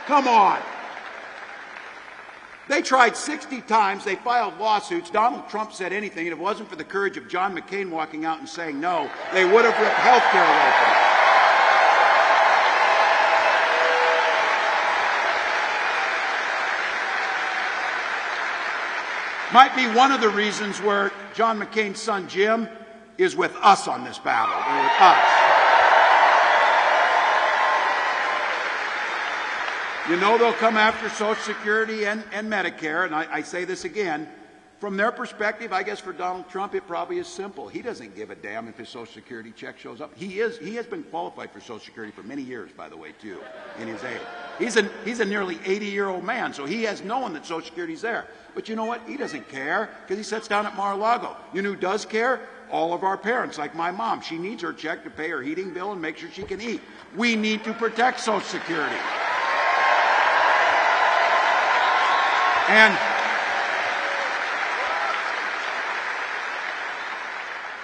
Speaker 6: come on. They tried 60 times. They filed lawsuits. Donald Trump said anything, and if it wasn't for the courage of John McCain walking out and saying no, they would have ripped health care away from them. Might be one of the reasons where John McCain's son Jim is with us on this battle. They're with us. You know they'll come after Social Security and Medicare, and I say this again. From their perspective, I guess for Donald Trump, it probably is simple. He doesn't give a damn if his Social Security check shows up. He has been qualified for Social Security for many years, by the way, too, in his age. He's a nearly 80-year-old man, so he has known that Social Security's there. But you know what? He doesn't care because he sits down at Mar-a-Lago. You know who does care? All of our parents, like my mom. She needs her check to pay her heating bill and make sure she can eat. We need to protect Social Security.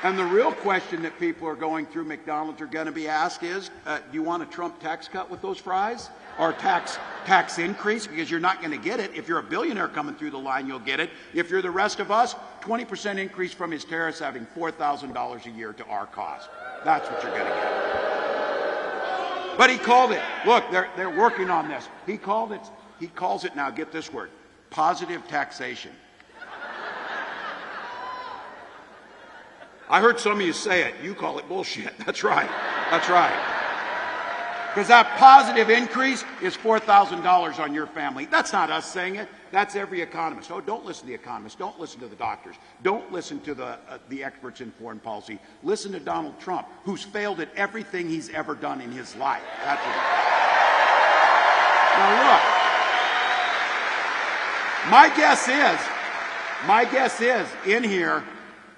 Speaker 6: And the real question that people are going through McDonald's are going to be asked is, do you want a Trump tax cut with those fries? Or tax increase? Because you're not going to get it. If you're a billionaire coming through the line, you'll get it. If you're the rest of us, 20% increase from his terrorists having $4,000 a year to our cost. That's what you're going to get. But he called it. Look, they're working on this. He calls it now, get this word, positive taxation. I heard some of you say it. You call it bullshit. That's right. That's right. Because that positive increase is $4,000 on your family. That's not us saying it. That's every economist. Oh, don't listen to the economists. Don't listen to the doctors. Don't listen to the experts in foreign policy. Listen to Donald Trump, who's failed at everything he's ever done in his life. That's what. Now look. My guess is in here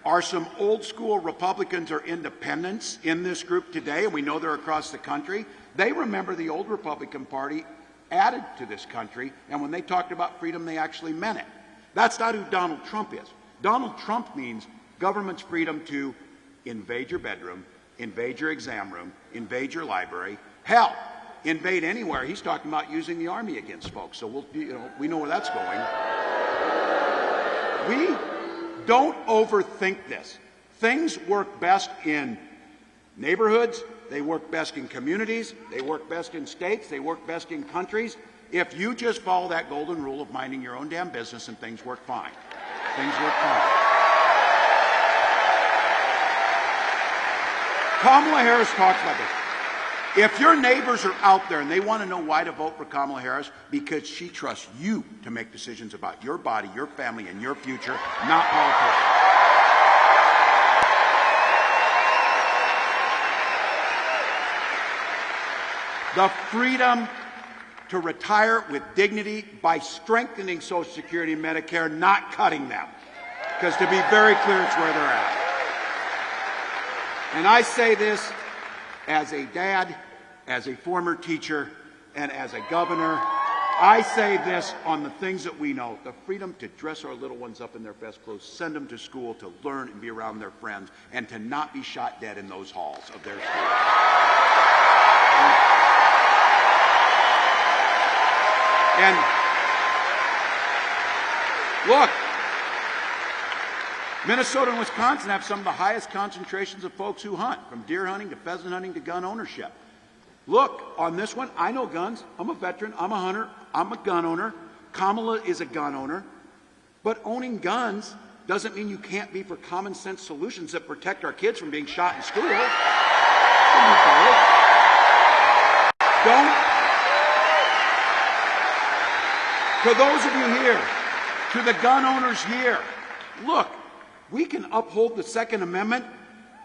Speaker 6: are some old school Republicans or independents in this group today, and we know they're across the country. They remember the old Republican Party added to this country, and when they talked about freedom, they actually meant it. That's not who Donald Trump is. Donald Trump means government's freedom to invade your bedroom, invade your exam room, invade your library, hell, invade anywhere. He's talking about using the army against folks, so we know where that's going. We don't overthink this. Things work best in neighborhoods, they work best in communities, they work best in states, they work best in countries. If you just follow that golden rule of minding your own damn business, and things work fine. Things work fine. Kamala Harris talks about this. If your neighbors are out there and they want to know why to vote for Kamala Harris, because she trusts you to make decisions about your body, your family, and your future, not politics. The freedom to retire with dignity by strengthening Social Security and Medicare, not cutting them. Because to be very clear, it's where they're at. And I say this as a dad, as a former teacher, and as a governor. I say this on the things that we know. The freedom to dress our little ones up in their best clothes, send them to school, to learn and be around their friends, and to not be shot dead in those halls of their school. And look, Minnesota and Wisconsin have some of the highest concentrations of folks who hunt, from deer hunting to pheasant hunting to gun ownership. Look, on this one, I know guns. I'm a veteran. I'm a hunter. I'm a gun owner. Kamala is a gun owner. But owning guns doesn't mean you can't be for common sense solutions that protect our kids from being shot in school. Don't. To those of you here, to the gun owners here, look, we can uphold the Second Amendment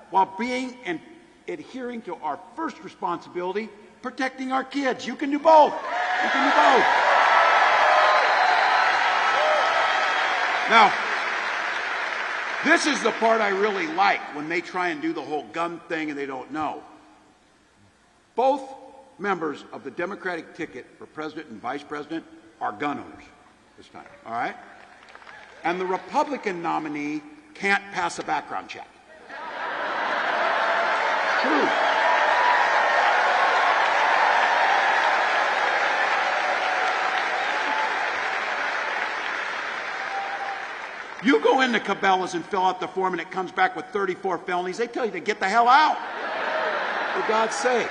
Speaker 6: while being and adhering to our first responsibility, protecting our kids. You can do both. You can do both. Now, this is the part I really like when they try and do the whole gun thing and they don't know. Both members of the Democratic ticket for president and vice president are gun owners this time, all right? And the Republican nominee can't pass a background check. True. You go into Cabela's and fill out the form and it comes back with 34 felonies. They tell you to get the hell out. For God's sake.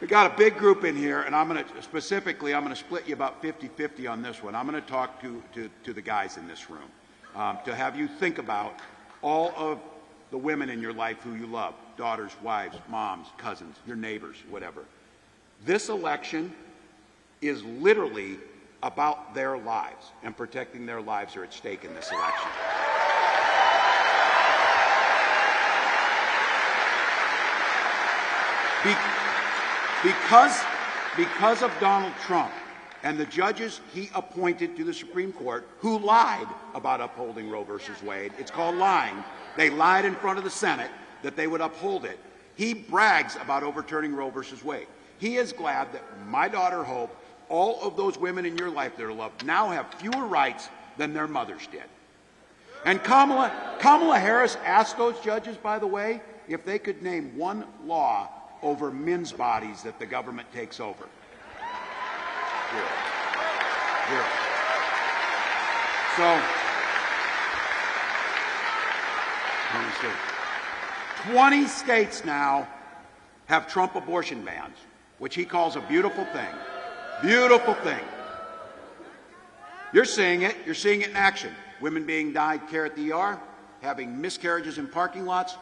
Speaker 6: We got a big group in here, and I'm going to split you about 50-50 on this one. I'm going to talk to the guys in this room to have you think about all of the women in your life who you love, daughters, wives, moms, cousins, your neighbors, whatever. This election is literally about their lives, and protecting their lives are at stake in this election. Because of Donald Trump and the judges he appointed to the Supreme Court who lied about upholding Roe versus Wade. It's called lying. They lied in front of the Senate that they would uphold it. He brags about overturning Roe versus Wade. He is glad that my daughter Hope, all of those women in your life that are loved, now have fewer rights than their mothers did. And Kamala Harris asked those judges, by the way, if they could name one law over men's bodies that the government takes over. Zero. So, let me see. 20 states now have Trump abortion bans, which he calls a beautiful thing. Beautiful thing. You're seeing it. You're seeing it in action. Women being denied care at the ER, having miscarriages in parking lots,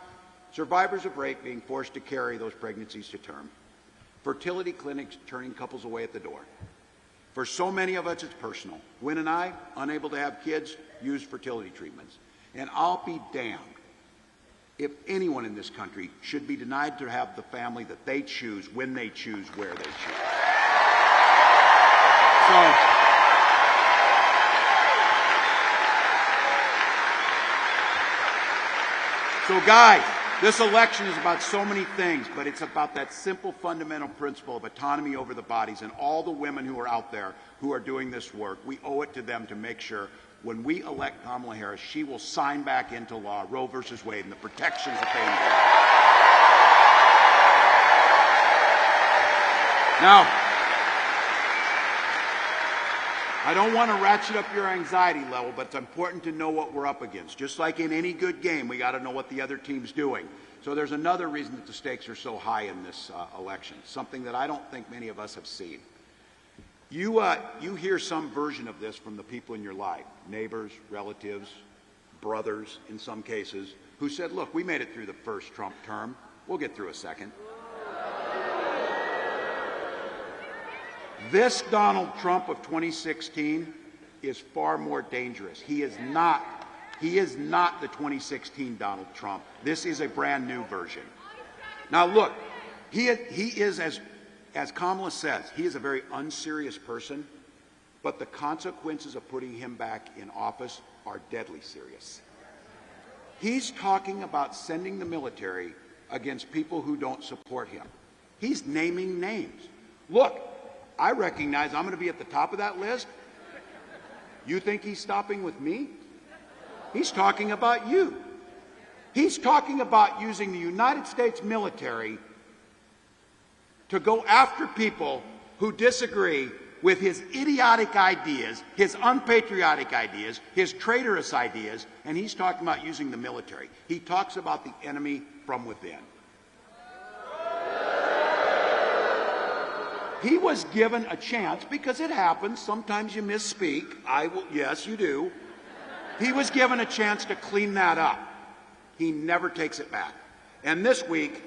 Speaker 6: survivors of rape being forced to carry those pregnancies to term, fertility clinics turning couples away at the door. For so many of us, it's personal. Gwen and I, unable to have kids, use fertility treatments. And I'll be damned if anyone in this country should be denied to have the family that they choose, when they choose, where they choose. So guys, this election is about so many things, but it's about that simple fundamental principle of autonomy over the bodies, and all the women who are out there who are doing this work, we owe it to them to make sure when we elect Kamala Harris, she will sign back into law Roe versus Wade and the protections that they need. Now, I don't want to ratchet up your anxiety level, but it's important to know what we're up against. Just like in any good game, we got to know what the other team's doing. So there's another reason that the stakes are so high in this election, something that I don't think many of us have seen. You hear some version of this from the people in your life, neighbors, relatives, brothers in some cases, who said, look, we made it through the first Trump term. We'll get through a second. This Donald Trump of 2016 is far more dangerous. He is not the 2016 Donald Trump. This is a brand new version. Now look, he is, as Kamala says, he is a very unserious person, but the consequences of putting him back in office are deadly serious. He's talking about sending the military against people who don't support him. He's naming names. Look, I recognize I'm going to be at the top of that list. You think he's stopping with me? He's talking about you. He's talking about using the United States military to go after people who disagree with his idiotic ideas, his unpatriotic ideas, his traitorous ideas, and he's talking about using the military. He talks about the enemy from within. He was given a chance, because it happens, sometimes you misspeak, yes you do. He was given a chance to clean that up. He never takes it back. And this week,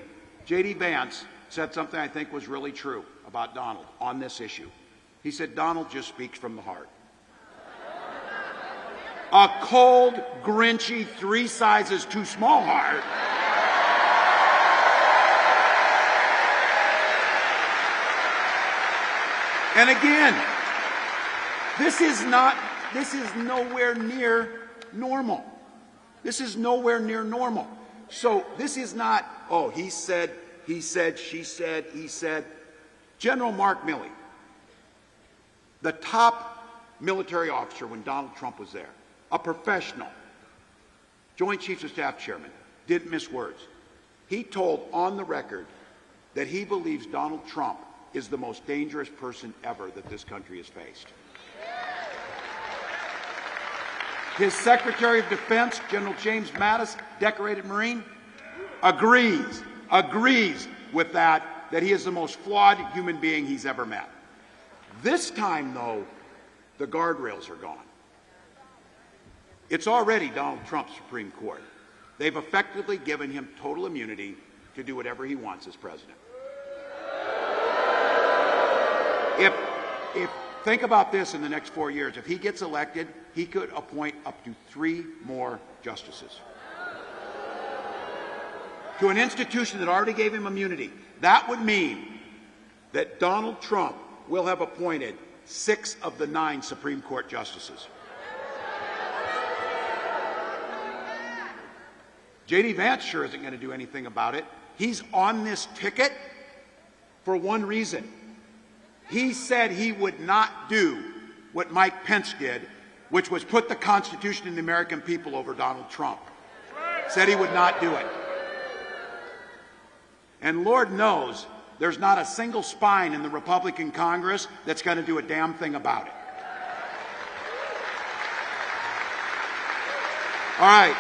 Speaker 6: J.D. Vance said something I think was really true about Donald on this issue. He said, Donald just speaks from the heart. A cold, grinchy, 3 sizes too small heart. And again, this is nowhere near normal. This is nowhere near normal. So this is not, oh, he said, she said, he said. General Mark Milley, the top military officer when Donald Trump was there, a professional, Joint Chiefs of Staff chairman, didn't miss words. He told on the record that he believes Donald Trump is the most dangerous person ever that this country has faced. His Secretary of Defense, General James Madison, decorated Marine, agrees with that he is the most flawed human being he's ever met. This time, though, the guardrails are gone. It's already Donald Trump's Supreme Court. They've effectively given him total immunity to do whatever he wants as president. Think about this in the next 4 years. If he gets elected, he could appoint up to 3 more justices to an institution that already gave him immunity. That would mean that Donald Trump will have appointed 6 of the 9 Supreme Court justices. J.D. Vance sure isn't going to do anything about it. He's on this ticket for one reason. He said he would not do what Mike Pence did, which was put the Constitution and the American people over Donald Trump. Said he would not do it. And Lord knows there's not a single spine in the Republican Congress that's going to do a damn thing about it. All right.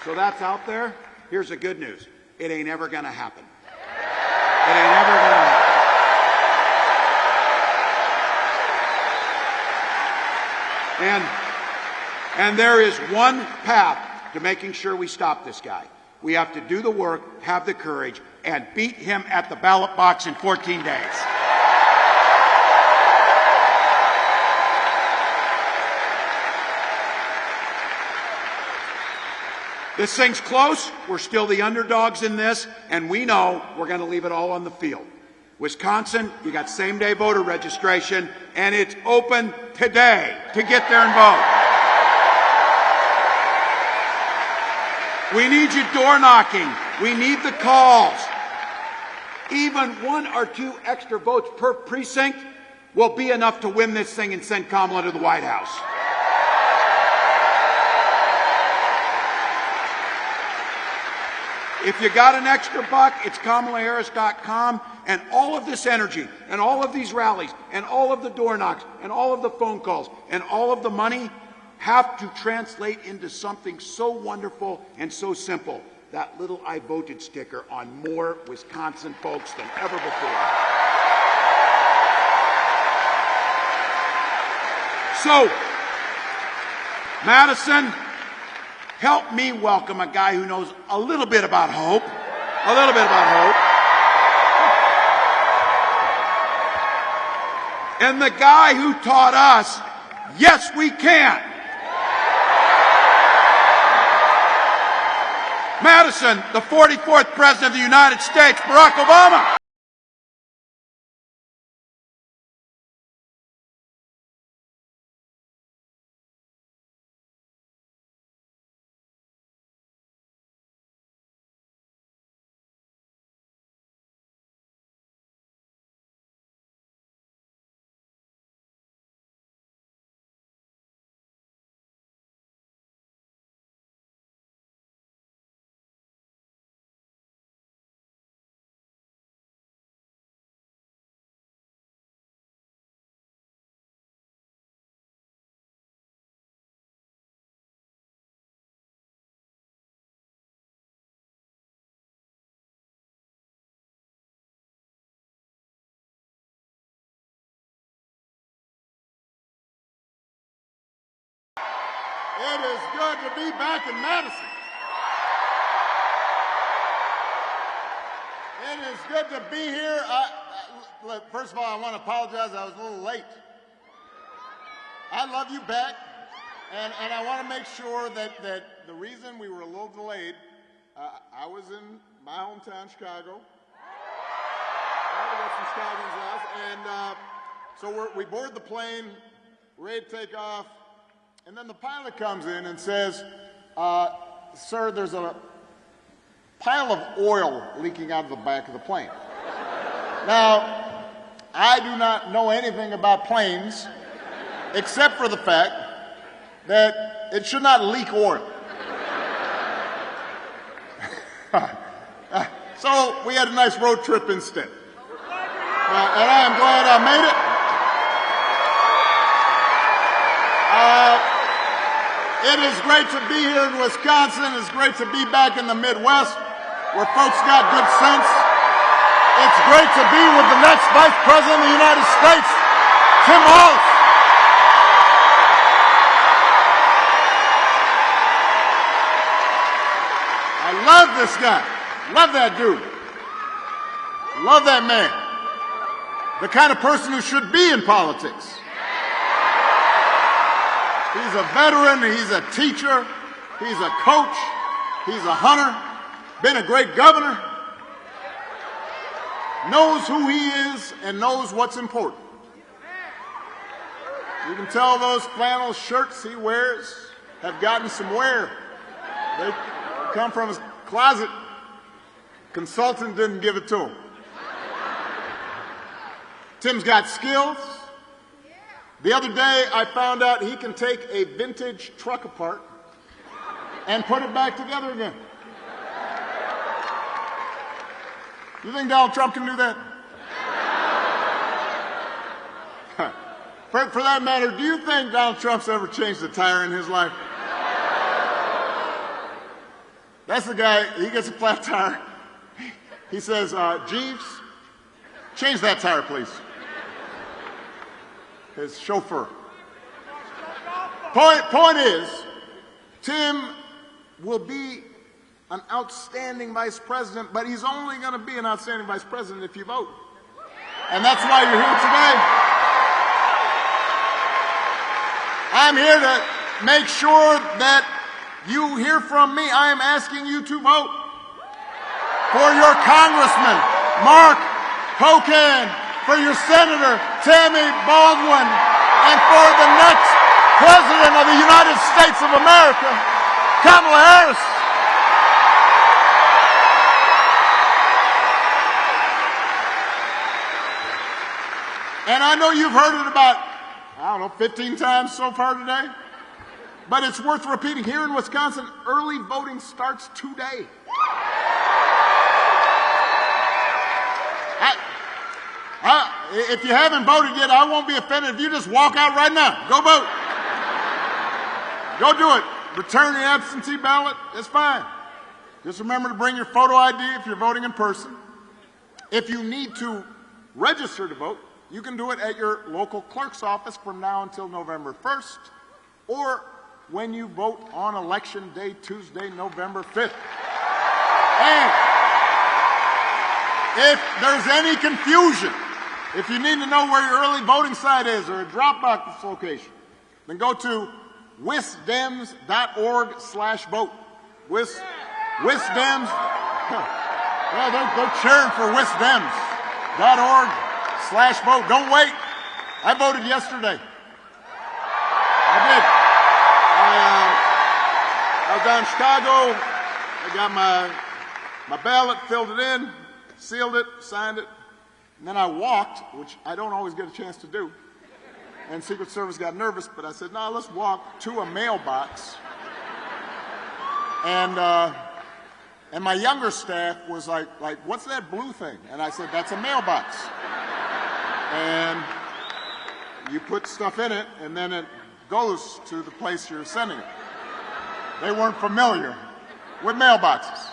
Speaker 6: So that's out there. Here's the good news. It ain't ever going to happen. It ain't ever going to happen. And there is one path to making sure we stop this guy. We have to do the work, have the courage, and beat him at the ballot box in 14 days. This thing's close. We're still the underdogs in this, and we know we're going to leave it all on the field. Wisconsin, you got same-day voter registration, and it's open today to get there and vote. We need you door knocking. We need the calls. Even 1 or 2 extra votes per precinct will be enough to win this thing and send Kamala to the White House. If you got an extra buck, it's KamalaHarris.com, and all of this energy, and all of these rallies, and all of the door knocks, and all of the phone calls, and all of the money have to translate into something so wonderful and so simple. That little I voted sticker on more Wisconsin folks than ever before. So, Madison, help me welcome a guy who knows a little bit about hope. A little bit about hope. And the guy who taught us, yes, we can. Madison, the 44th President of the United States, Barack Obama.
Speaker 7: It is good to be back in Madison. It is good to be here. First of all, I want to apologize. I was a little late. I love you back, and I want to make sure that the reason we were a little delayed, I was in my hometown, Chicago. I got some Chicagoans out, and so we board the plane, ready to take off. And then the pilot comes in and says, sir, there's a pile of oil leaking out of the back of the plane. Now, I do not know anything about planes except for the fact that it should not leak oil. So we had a nice road trip instead. And I am glad I made it. It is great to be here in Wisconsin. It's great to be back in the Midwest where folks got good sense. It's great to be with the next Vice President of the United States, Tim Walz. I love this guy. Love that dude. Love that man. The kind of person who should be in politics. He's a veteran, he's a teacher, he's a coach, he's a hunter, been a great governor, knows who he is and knows what's important. You can tell those flannel shirts he wears have gotten some wear. They come from his closet. Consultant didn't give it to him. Tim's got skills. The other day, I found out he can take a vintage truck apart and put it back together again. You think Donald Trump can do that? For that matter, do you think Donald Trump's ever changed a tire in his life? That's the guy, he gets a flat tire. He says, Jeeves, change that tire, please. His chauffeur. Point is, Tim will be an outstanding vice president, but he's only going to be an outstanding vice president if you vote. And that's why you're here today. I'm here to make sure that you hear from me. I am asking you to vote for your congressman, Mark Pocan, for your Senator, Tammy Baldwin, and for the next President of the United States of America, Kamala Harris. And I know you've heard it about, 15 times so far today, but it's worth repeating. Here in Wisconsin, early voting starts today. If you haven't voted yet, I won't be offended if you just walk out right now. Go vote. Go do it. Return the absentee ballot. It's fine. Just remember to bring your photo ID if you're voting in person. If you need to register to vote, you can do it at your local clerk's office from now until November 1st, or when you vote on Election Day, Tuesday, November 5th. And if there's any confusion, if you need to know where your early voting site is or a drop box location, then go to wisdems.org/vote. Wisdems. Well, they're cheering for wisdems.org/vote. Don't wait. I voted yesterday. I did. I was down in Chicago. I got my ballot, filled it in, sealed it, signed it. And then I walked, which I don't always get a chance to do. And Secret Service got nervous, but I said, no, let's walk to a mailbox. And my younger staff was like, what's that blue thing? And I said, that's a mailbox. And you put stuff in it, and then it goes to the place you're sending it. They weren't familiar with mailboxes.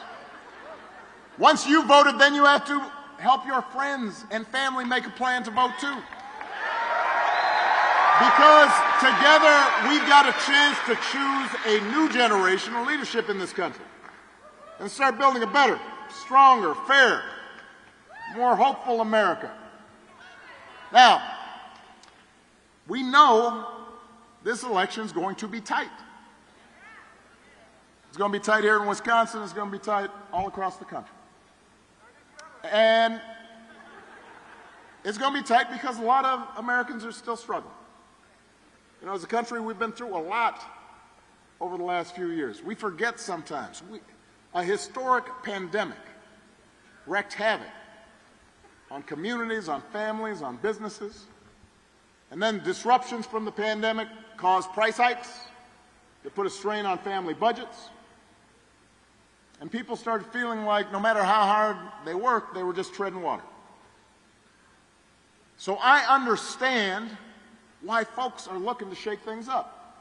Speaker 7: Once you voted, then you have to help your friends and family make a plan to vote too. Because together we've got a chance to choose a new generation of leadership in this country and start building a better, stronger, fair, more hopeful America. Now, we know this election is going to be tight. It's going to be tight here in Wisconsin. It's going to be tight all across the country. And it's going to be tight because a lot of Americans are still struggling. You know, as a country, we've been through a lot over the last few years. We forget sometimes. A historic pandemic wreaked havoc on communities, on families, on businesses. And then disruptions from the pandemic caused price hikes that put a strain on family budgets. And people started feeling like no matter how hard they worked, they were just treading water. So I understand why folks are looking to shake things up.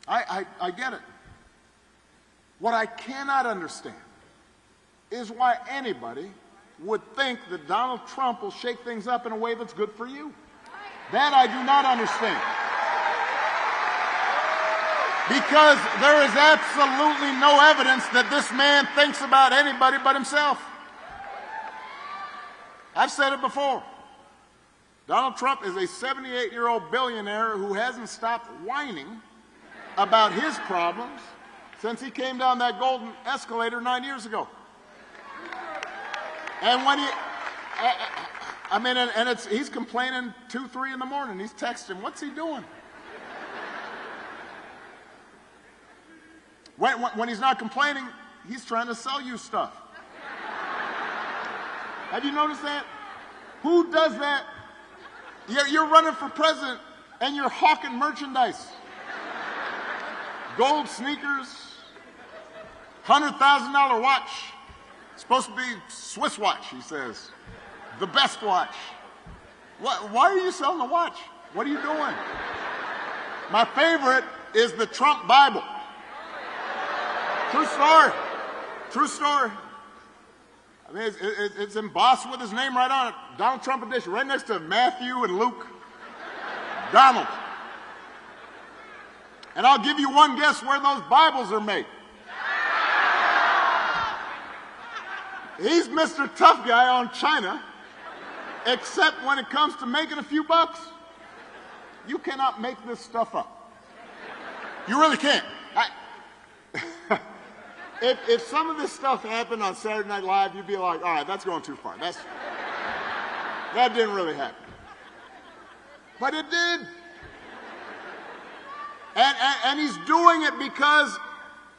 Speaker 7: I get it. What I cannot understand is why anybody would think that Donald Trump will shake things up in a way that's good for you. That I do not understand. Because there is absolutely no evidence that this man thinks about anybody but himself. I've said it before. Donald Trump is a 78-year-old billionaire who hasn't stopped whining about his problems since he came down that golden escalator 9 years ago. And when he's complaining 2, 3 in the morning. He's texting. What's he doing? When he's not complaining, he's trying to sell you stuff. Have you noticed that? Who does that? You're running for president and you're hawking merchandise. Gold sneakers, $100,000 watch. Supposed to be Swiss watch, he says. The best watch. Why are you selling the watch? What are you doing? My favorite is the Trump Bible. True story. True story. I mean, it's embossed with his name right on it. Donald Trump edition, right next to Matthew and Luke. Donald. And I'll give you one guess where those Bibles are made. He's Mr. Tough Guy on China, except when it comes to making a few bucks. You cannot make this stuff up. You really can't. If some of this stuff happened on Saturday Night Live, you'd be like, all right, that's going too far. That didn't really happen. But it did. And he's doing it because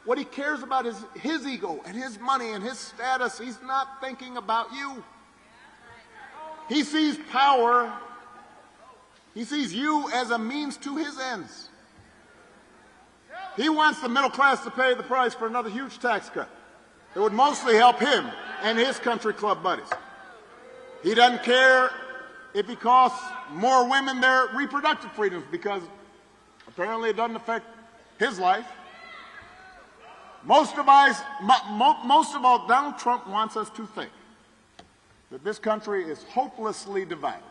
Speaker 7: what he cares about is his ego and his money and his status. He's not thinking about you. He sees power. He sees you as a means to his ends. He wants the middle class to pay the price for another huge tax cut that would mostly help him and his country club buddies. He doesn't care if he costs more women their reproductive freedoms because apparently it doesn't affect his life. Most of all, Donald Trump wants us to think that this country is hopelessly divided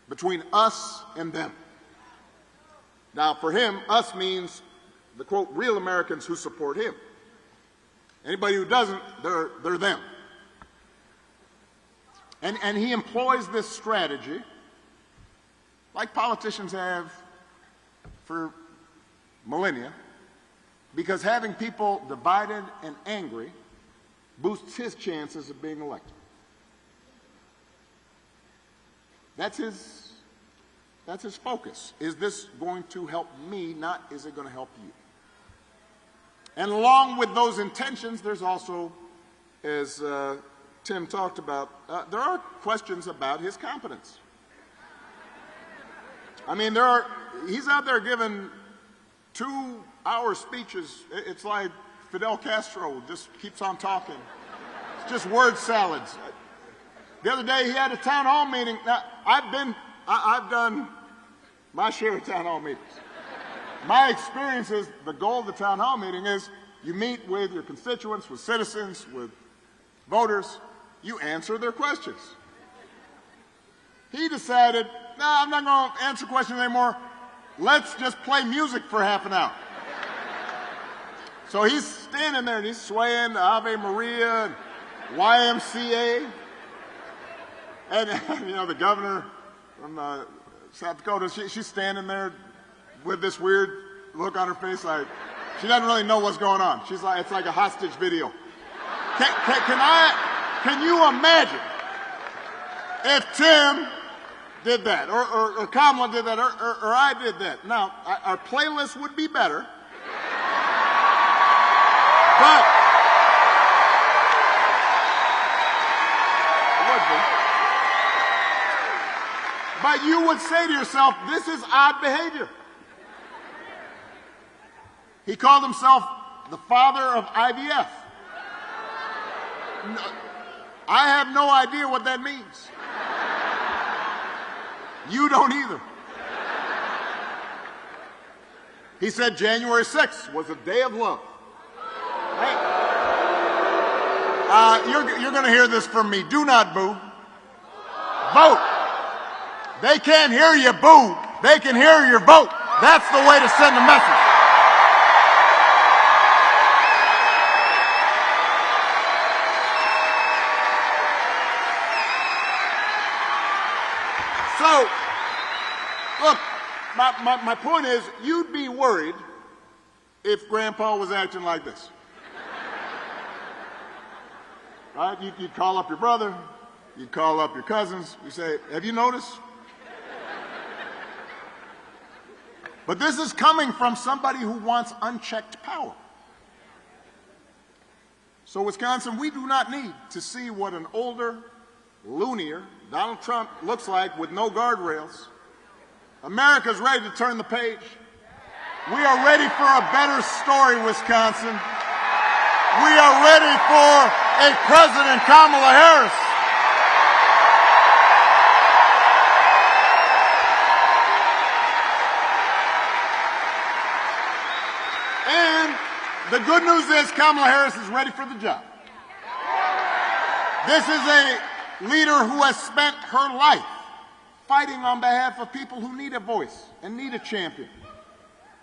Speaker 7: between us and them. Now, for him, us means the, quote, real Americans who support him. Anybody who doesn't, they're them. And he employs this strategy like politicians have for millennia, because having people divided and angry boosts his chances of being elected. That's his focus. Is this going to help me, not is it going to help you? And along with those intentions, there's also, as Tim talked about, there are questions about his competence. I mean, he's out there giving 2-hour speeches. It's like Fidel Castro just keeps on talking. It's just word salads. The other day he had a town hall meeting. Now, I've done my share of town hall meetings. My experience is the goal of the town hall meeting is you meet with your constituents, with citizens, with voters. You answer their questions. He decided, no, I'm not going to answer questions anymore. Let's just play music for half an hour. So he's standing there and he's swaying to Ave Maria and YMCA. And, the governor from South Dakota, she's standing there with this weird look on her face like she doesn't really know what's going on. She's like, it's like a hostage video. Can you imagine if Tim did that, or Kamala did that, or I did that? Now, our playlist would be better, but it would be. But you would say to yourself, this is odd behavior. He called himself the father of IVF. No, I have no idea what that means. You don't either. He said January 6th was a day of love. Right? You're going to hear this from me. Do not boo. Vote. They can't hear you boo. They can hear your vote. That's the way to send a message. So, look, my point is, you'd be worried if Grandpa was acting like this. Right? You'd call up your brother, you'd call up your cousins, you say, have you noticed? But this is coming from somebody who wants unchecked power. So, Wisconsin, we do not need to see what an older, loonier Donald Trump looks like with no guardrails. America's ready to turn the page. We are ready for a better story, Wisconsin. We are ready for a President Kamala Harris. And the good news is Kamala Harris is ready for the job. This is a leader who has spent her life fighting on behalf of people who need a voice and need a champion.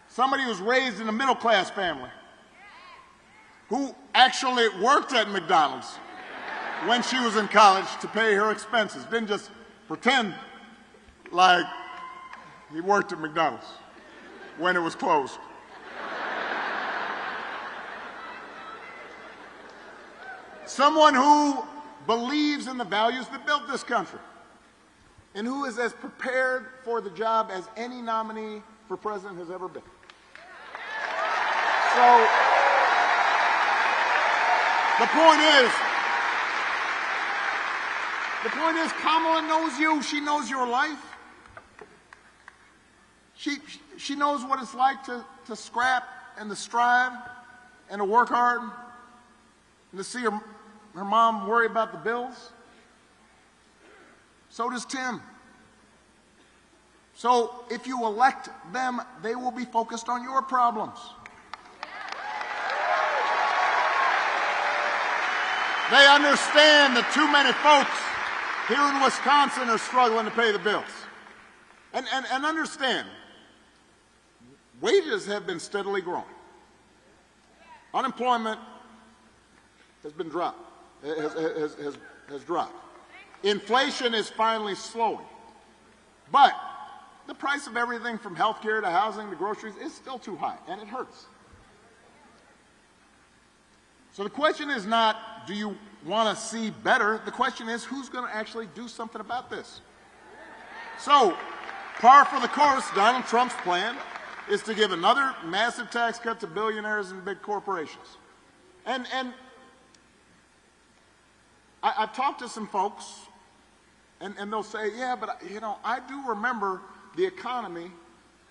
Speaker 7: Somebody who was raised in a middle-class family, who actually worked at McDonald's when she was in college to pay her expenses. Didn't just pretend like he worked at McDonald's when it was closed. Someone who believes in the values that built this country and who is as prepared for the job as any nominee for president has ever been. So, the point is, Kamala knows you. She knows your life. She knows what it's like to scrap and to strive and to work hard and to see her mom worry about the bills. So does Tim. So if you elect them, they will be focused on your problems. They understand that too many folks here in Wisconsin are struggling to pay the bills. And understand, wages have been steadily growing. Unemployment has been dropped, has dropped. Inflation is finally slowing. But the price of everything from healthcare to housing to groceries is still too high, and it hurts. So the question is not, do you want to see better? The question is, who's going to actually do something about this? So, par for the course, Donald Trump's plan is to give another massive tax cut to billionaires and big corporations. And I've talked to some folks, and they'll say, yeah, but I do remember the economy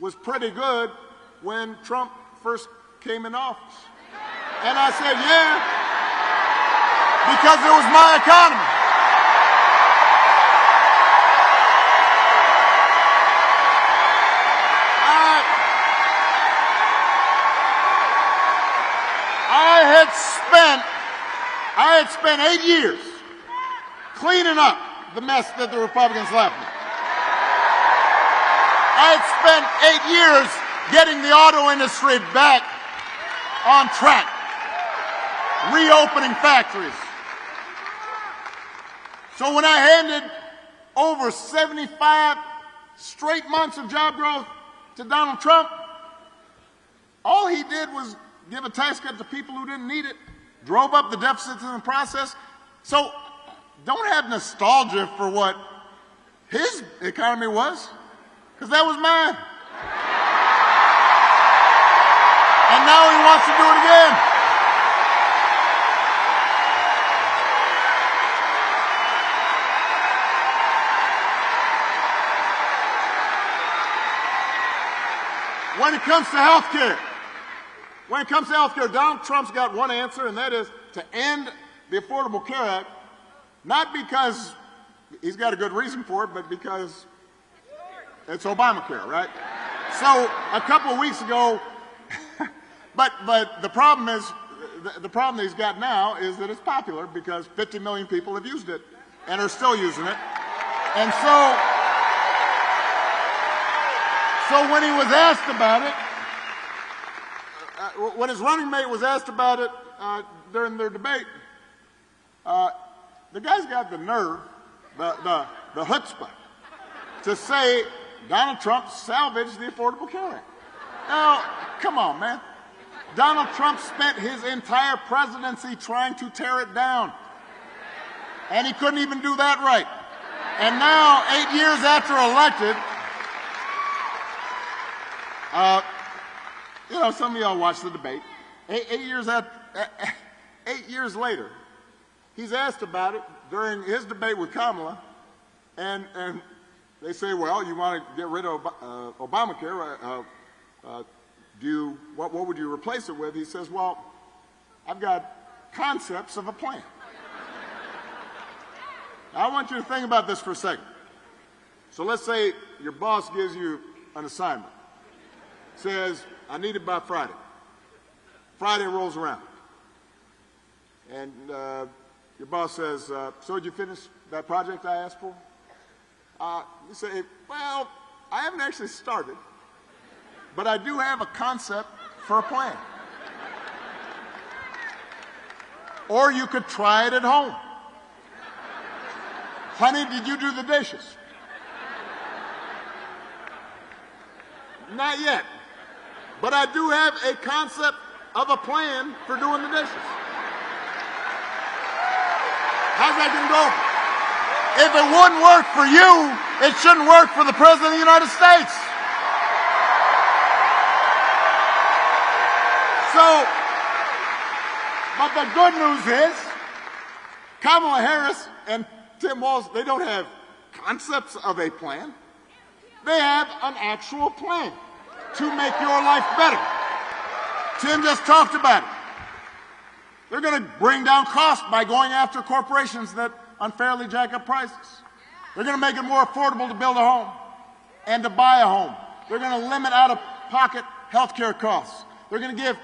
Speaker 7: was pretty good when Trump first came in office. And I said, yeah, because it was my economy. I had spent 8 years cleaning up the mess that the Republicans left me. I had spent 8 years getting the auto industry back on track, reopening factories. So when I handed over 75 straight months of job growth to Donald Trump, all he did was give a tax cut to people who didn't need it, drove up the deficits in the process. So don't have nostalgia for what his economy was, because that was mine. And now he wants to do it again. When it comes to health care, Donald Trump's got one answer, and that is to end the Affordable Care Act, not because he's got a good reason for it, but because it's Obamacare, right? So a couple of weeks ago, But the problem is, the problem that he's got now is that it's popular because 50 million people have used it and are still using it. And so when he was asked about it, when his running mate was asked about it during their debate, the guy's got the nerve, the chutzpah, to say Donald Trump salvaged the Affordable Care Act. Now, come on, man. Donald Trump spent his entire presidency trying to tear it down. And he couldn't even do that right. And now, 8 years after elected, some of y'all watched the debate. 8 years later, he's asked about it during his debate with Kamala, and they say, well, you want to get rid of Obamacare, what would you replace it with? He says, well, I've got concepts of a plan. Now, I want you to think about this for a second. So let's say your boss gives you an assignment. Says, I need it by Friday. Friday rolls around. And your boss says, so did you finish that project I asked for? You say, well, I haven't actually started, but I do have a concept for a plan. Or you could try it at home. Honey, did you do the dishes? Not yet. But I do have a concept of a plan for doing the dishes. How's that going to go? If it wouldn't work for you, it shouldn't work for the President of the United States. But the good news is, Kamala Harris and Tim Walz, they don't have concepts of a plan. They have an actual plan to make your life better. Tim just talked about it. They're going to bring down costs by going after corporations that unfairly jack up prices. They're going to make it more affordable to build a home and to buy a home. They're going to limit out-of-pocket health care costs. They're going to give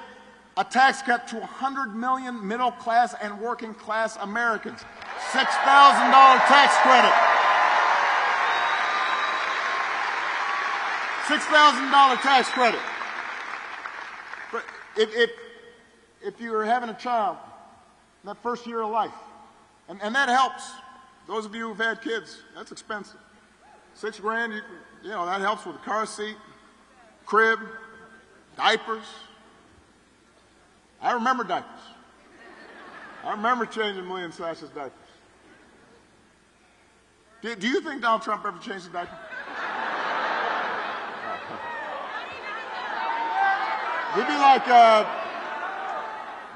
Speaker 7: a tax cut to 100 million middle-class and working-class Americans. $6,000 tax credit. $6,000 tax credit. If you're having a child in that first year of life, and that helps. Those of you who've had kids, that's expensive. $6 grand, that helps with a car seat, crib, diapers. I remember diapers. I remember changing Million Sash's diapers. Do you think Donald Trump ever changed a diaper? He'd be like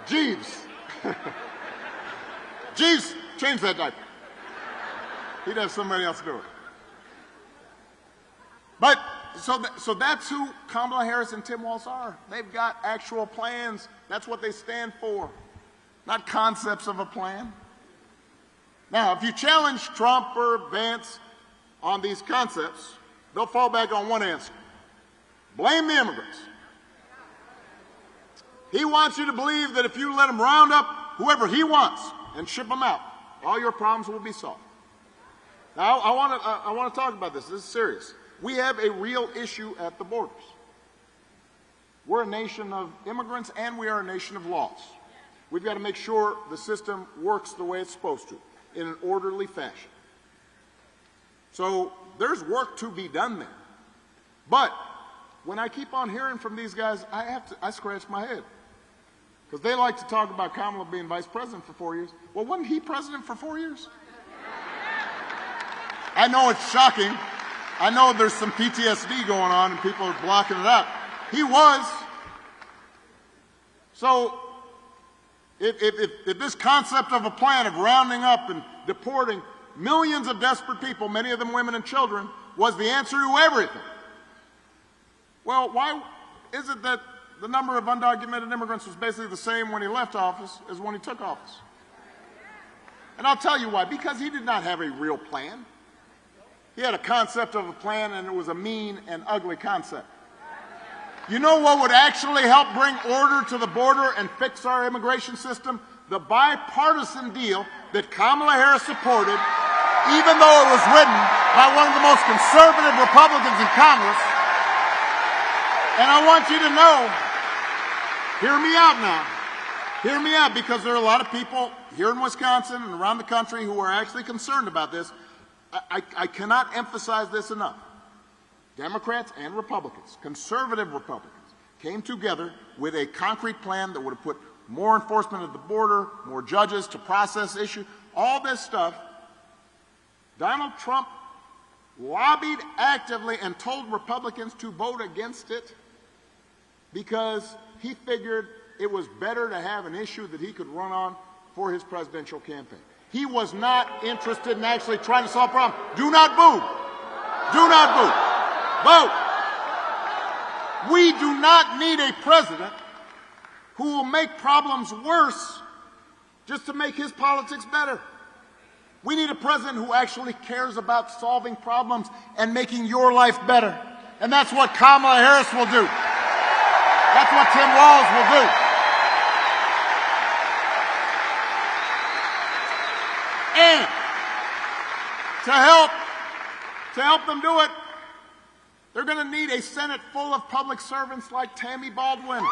Speaker 7: Jeeves. Jeeves, change that diaper. He'd have somebody else do it. But so that's who Kamala Harris and Tim Walz are. They've got actual plans. That's what they stand for, not concepts of a plan. Now, if you challenge Trump or Vance on these concepts, they'll fall back on one answer. Blame the immigrants. He wants you to believe that if you let him round up whoever he wants and ship them out, all your problems will be solved. Now, I want to talk about this. This is serious. We have a real issue at the borders. We're a nation of immigrants, and we are a nation of laws. We've got to make sure the system works the way it's supposed to, in an orderly fashion. So there's work to be done there. But when I keep on hearing from these guys, I scratch my head. Because they like to talk about Kamala being vice president for 4 years. Well, wasn't he president for 4 years? I know it's shocking. I know there's some PTSD going on and people are blocking it out. He was. So if this concept of a plan of rounding up and deporting millions of desperate people, many of them women and children, was the answer to everything, well, why is it that the number of undocumented immigrants was basically the same when he left office as when he took office? And I'll tell you why. Because he did not have a real plan. He had a concept of a plan, and it was a mean and ugly concept. You know what would actually help bring order to the border and fix our immigration system? The bipartisan deal that Kamala Harris supported, even though it was written by one of the most conservative Republicans in Congress. And I want you to know, hear me out now. Hear me out, because there are a lot of people here in Wisconsin and around the country who are actually concerned about this. I cannot emphasize this enough. Democrats and Republicans, conservative Republicans, came together with a concrete plan that would have put more enforcement at the border, more judges to process issues, all this stuff. Donald Trump lobbied actively and told Republicans to vote against it because he figured it was better to have an issue that he could run on for his presidential campaign. He was not interested in actually trying to solve problems. Do not boo. Do not boo. Vote. We do not need a president who will make problems worse just to make his politics better. We need a president who actually cares about solving problems and making your life better. And that's what Kamala Harris will do. That's what Tim Walz will do. And to help them do it, they're going to need a Senate full of public servants like Tammy Baldwin.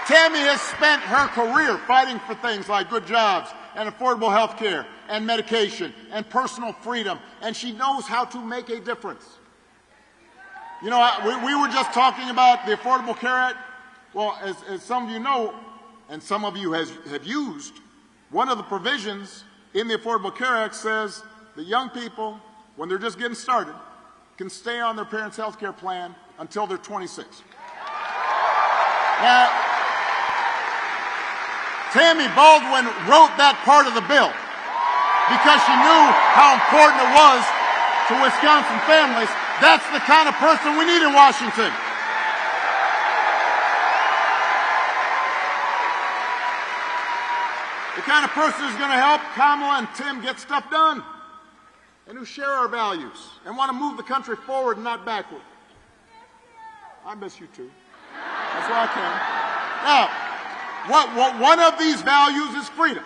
Speaker 7: Tammy has spent her career fighting for things like good jobs and affordable health care and medication and personal freedom, and she knows how to make a difference. You know, we were just talking about the Affordable Care Act. Well, as some of you know, and some of you have used, one of the provisions in the Affordable Care Act says that young people, when they're just getting started, can stay on their parents' health care plan until they're 26. Now, Tammy Baldwin wrote that part of the bill because she knew how important it was to Wisconsin families. That's the kind of person we need in Washington. The kind of person who's going to help Kamala and Tim get stuff done, and who share our values and want to move the country forward and not backward. I miss you too. That's why I came. Now, one of these values is freedom.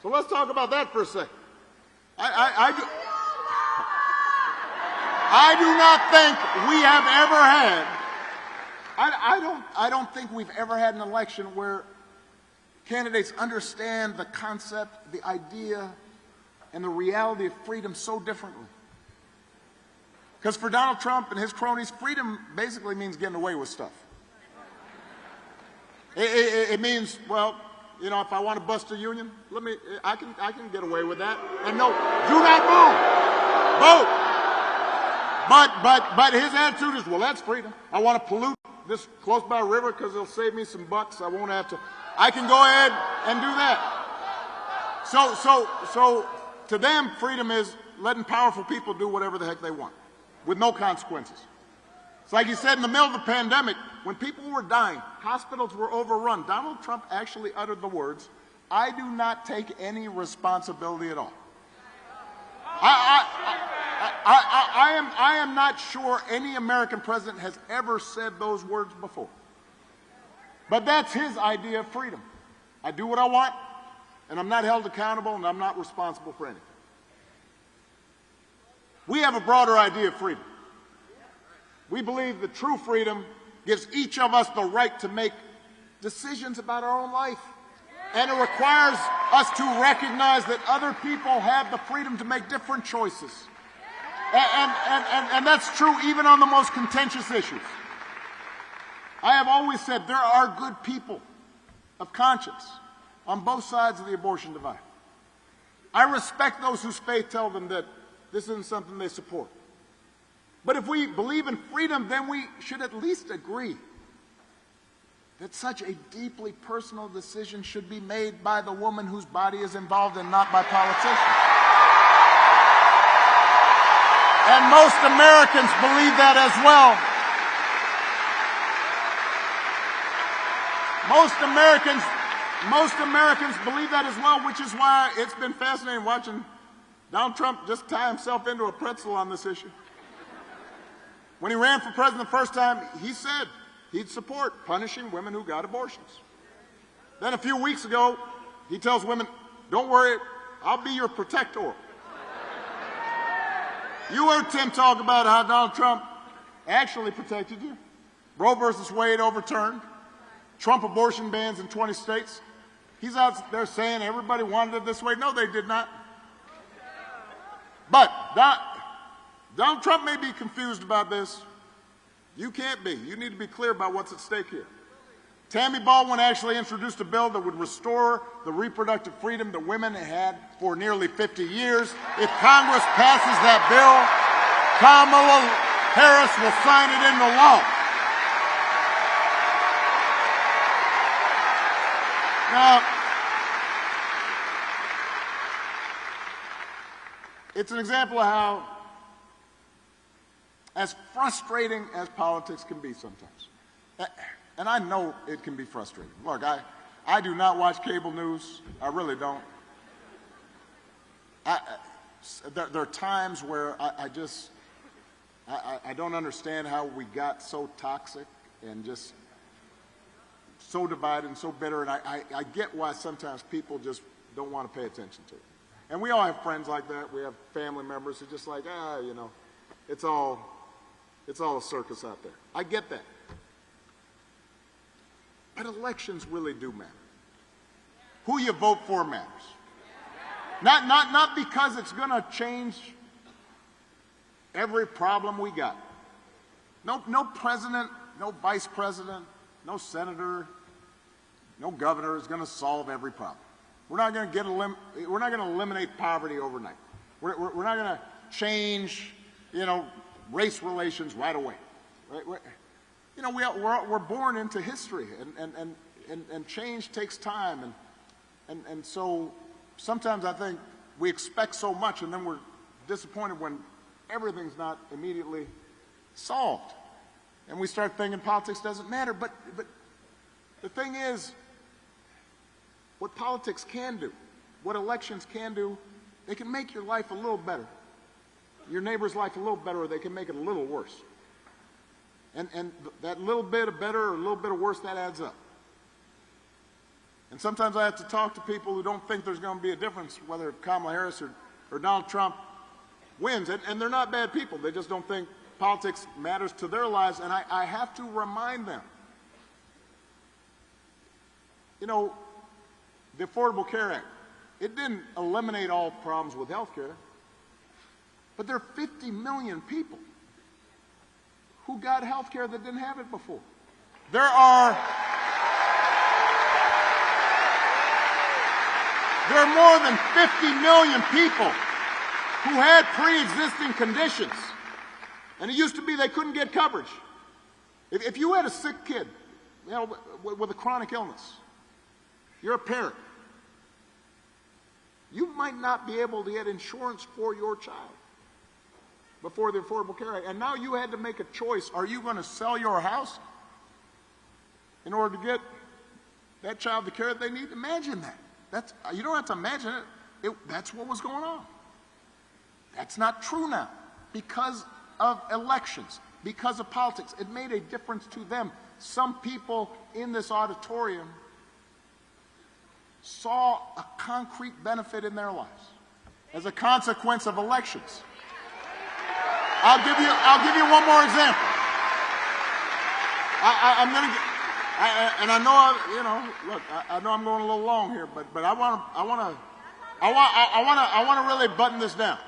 Speaker 7: So let's talk about that for a second. I do not think we have ever had, I don't think we've ever had an election where candidates understand the concept, the idea, and the reality of freedom so differently. Because for Donald Trump and his cronies, freedom basically means getting away with stuff. It means, well, you know, if I want to bust a union, I can get away with that. And no, do not move. Vote. But his attitude is, well, that's freedom. I want to pollute this close by river because it'll save me some bucks. I won't have to. I can go ahead and do that. So to them, freedom is letting powerful people do whatever the heck they want with no consequences. It's like you said in the middle of the pandemic, when people were dying, hospitals were overrun. Donald Trump actually uttered the words, "I do not take any responsibility at all." I am not sure any American president has ever said those words before. But that's his idea of freedom. I do what I want, and I'm not held accountable, and I'm not responsible for anything. We have a broader idea of freedom. We believe that true freedom gives each of us the right to make decisions about our own life. And it requires us to recognize that other people have the freedom to make different choices. And that's true even on the most contentious issues. I have always said there are good people of conscience on both sides of the abortion divide. I respect those whose faith tell them that this isn't something they support. But if we believe in freedom, then we should at least agree that such a deeply personal decision should be made by the woman whose body is involved and not by politicians. And most Americans believe that as well. Most Americans believe that as well, which is why it's been fascinating watching Donald Trump just tie himself into a pretzel on this issue. When he ran for president the first time, he said he'd support punishing women who got abortions. Then a few weeks ago, he tells women, don't worry, I'll be your protector. You heard Tim talk about how Donald Trump actually protected you. Roe versus Wade overturned. Trump abortion bans in 20 states. He's out there saying everybody wanted it this way. No, they did not. But Donald Trump may be confused about this. You can't be. You need to be clear about what's at stake here. Tammy Baldwin actually introduced a bill that would restore the reproductive freedom that women had for nearly 50 years. If Congress passes that bill, Kamala Harris will sign it into law. Now, it's an example of how, as frustrating as politics can be sometimes, and I know it can be frustrating. Look, I do not watch cable news. I really don't. There are times where I don't understand how we got so toxic and just so divided and so bitter, and I get why sometimes people just don't want to pay attention to it. And we all have friends like that. We have family members who are just like, you know, it's all a circus out there. I get that. But elections really do matter. Who you vote for matters. Not because it's going to change every problem we got. No president, no vice president, no senator, no governor is going to solve every problem. We're not going to eliminate poverty overnight. We're not going to change, you know, race relations right away. Right? You know, we're born into history, and change takes time, and so sometimes I think we expect so much, and then we're disappointed when everything's not immediately solved, and we start thinking politics doesn't matter. But the thing is, what politics can do, what elections can do, they can make your life a little better, your neighbor's life a little better, or they can make it a little worse. And that little bit of better or a little bit of worse, that adds up. And sometimes I have to talk to people who don't think there's going to be a difference whether Kamala Harris or Donald Trump wins. And they're not bad people. They just don't think politics matters to their lives. And I have to remind them, you know, the Affordable Care Act, it didn't eliminate all problems with health care. But there are 50 million people who got health care that didn't have it before. There are more than 50 million people who had pre-existing conditions. And it used to be they couldn't get coverage. If you had a sick kid, you know, with a chronic illness, you're a parent, you might not be able to get insurance for your child before the Affordable Care Act. And now you had to make a choice. Are you going to sell your house in order to get that child the care that they need? Imagine that. You don't have to imagine it. That's what was going on. That's not true now because of elections, because of politics. It made a difference to them. Some people in this auditorium saw a concrete benefit in their lives as a consequence of elections. I'll give you one more example. I'm going to, and I know, look, I know I'm going a little long here, but I want to really button this down.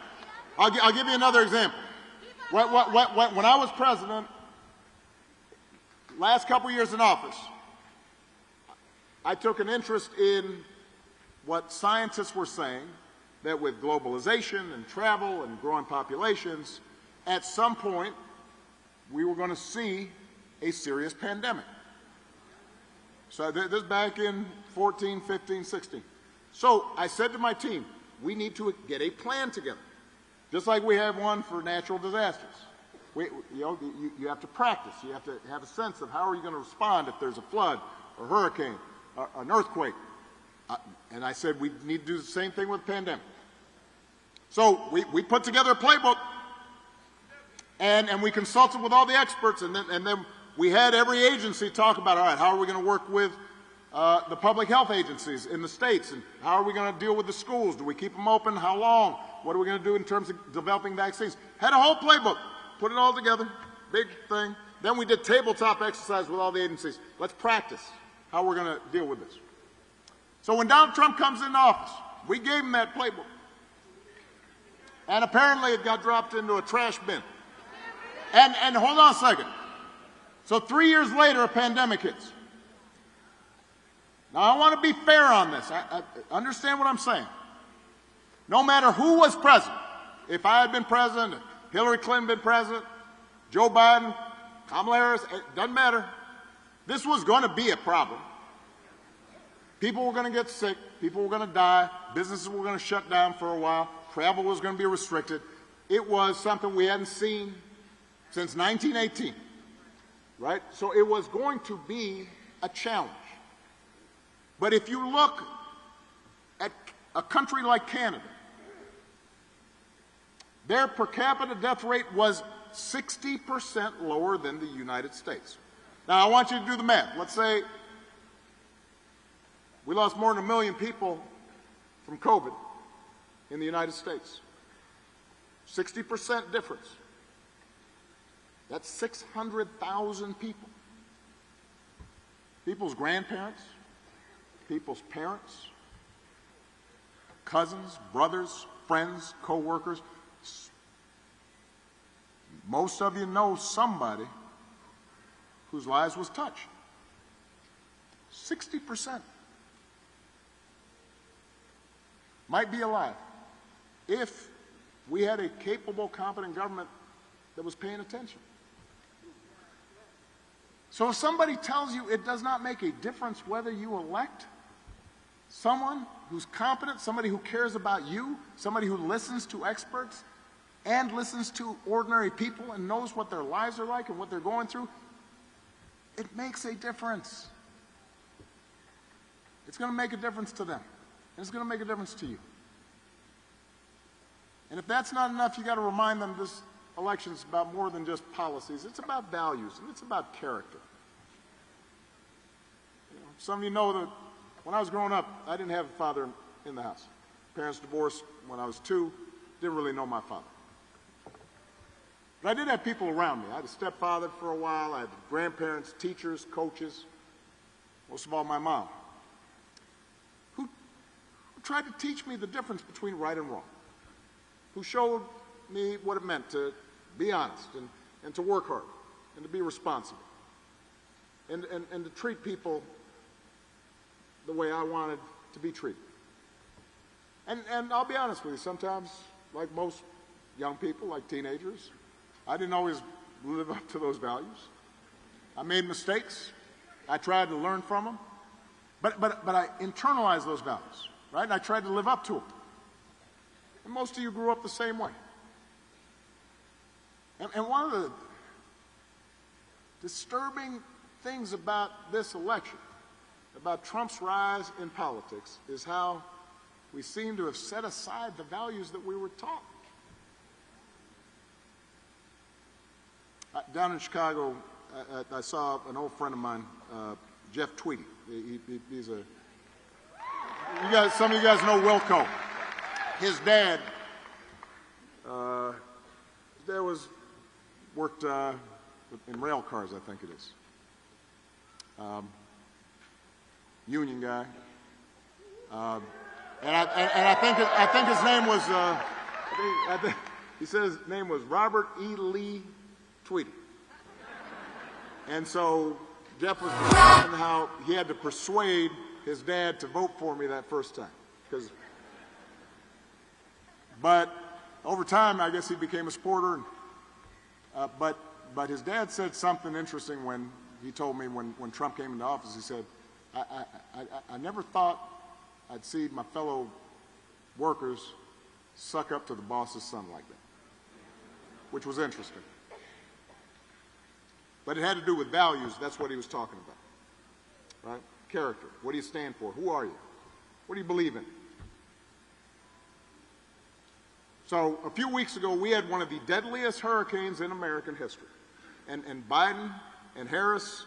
Speaker 7: I'll give you another example. When I was president, last couple years in office, I took an interest in what scientists were saying, that with globalization and travel and growing populations, at some point, we were going to see a serious pandemic. So this is back in 14, 15, 16. So I said to my team, we need to get a plan together, just like we have one for natural disasters. You have to practice. You have to have a sense of how are you going to respond if there's a flood, or hurricane, or an earthquake. And I said we need to do the same thing with the pandemic. So we put together a playbook, and we consulted with all the experts, and then we had every agency talk about, all right, how are we going to work with the public health agencies in the states, and how are we going to deal with the schools? Do we keep them open? How long? What are we going to do in terms of developing vaccines? Had a whole playbook, put it all together, big thing. Then we did tabletop exercise with all the agencies. Let's practice how we're going to deal with this. So when Donald Trump comes into office, we gave him that playbook. And apparently it got dropped into a trash bin. And hold on a second. So 3 years later, a pandemic hits. Now, I want to be fair on this. I understand what I'm saying. No matter who was president, if I had been president, if Hillary Clinton been president, Joe Biden, Kamala Harris, it doesn't matter. This was going to be a problem. People were going to get sick. People were going to die. Businesses were going to shut down for a while. Travel was going to be restricted. It was something we hadn't seen since 1918, right? So it was going to be a challenge. But if you look at a country like Canada, their per capita death rate was 60% lower than the United States. Now, I want you to do the math. Let's say we lost more than 1 million people from COVID in the United States. 60% difference. That's 600,000 people. People's grandparents, people's parents, cousins, brothers, friends, co-workers. Most of you know somebody whose lives was touched. 60% might be alive if we had a capable, competent government that was paying attention. So if somebody tells you it does not make a difference whether you elect someone who's competent, somebody who cares about you, somebody who listens to experts and listens to ordinary people and knows what their lives are like and what they're going through, it makes a difference. It's going to make a difference to them. And it's going to make a difference to you. And if that's not enough, you got to remind them this election is about more than just policies. It's about values, and it's about character. You know, some of you know that when I was growing up, I didn't have a father in the house. Parents divorced when I was 2. Didn't really know my father. But I did have people around me. I had a stepfather for a while. I had grandparents, teachers, coaches, most of all my mom, who tried to teach me the difference between right and wrong, who showed me what it meant to be honest and to work hard and to be responsible and to treat people the way I wanted to be treated. And I'll be honest with you, sometimes, like most young people, like teenagers, I didn't always live up to those values. I made mistakes. I tried to learn from them. But I internalized those values, right? And I tried to live up to them. And most of you grew up the same way. And one of the disturbing things about this election, about Trump's rise in politics, is how we seem to have set aside the values that we were taught. Down in Chicago, I saw an old friend of mine, Jeff Tweedy. He's a, some of you guys know Wilco. His dad, worked in rail cars, I think it is. Union guy. And I think his name was, he said his name was Robert E. Lee Tweedy. And so Jeff was describing how he had to persuade his dad to vote for me that first time. But over time, I guess he became a supporter. But his dad said something interesting when he told me when Trump came into office. He said, I never thought I'd see my fellow workers suck up to the boss's son like that, which was interesting. But it had to do with values. That's what he was talking about, right? Character. What do you stand for? Who are you? What do you believe in? So a few weeks ago, we had one of the deadliest hurricanes in American history. And Biden and Harris,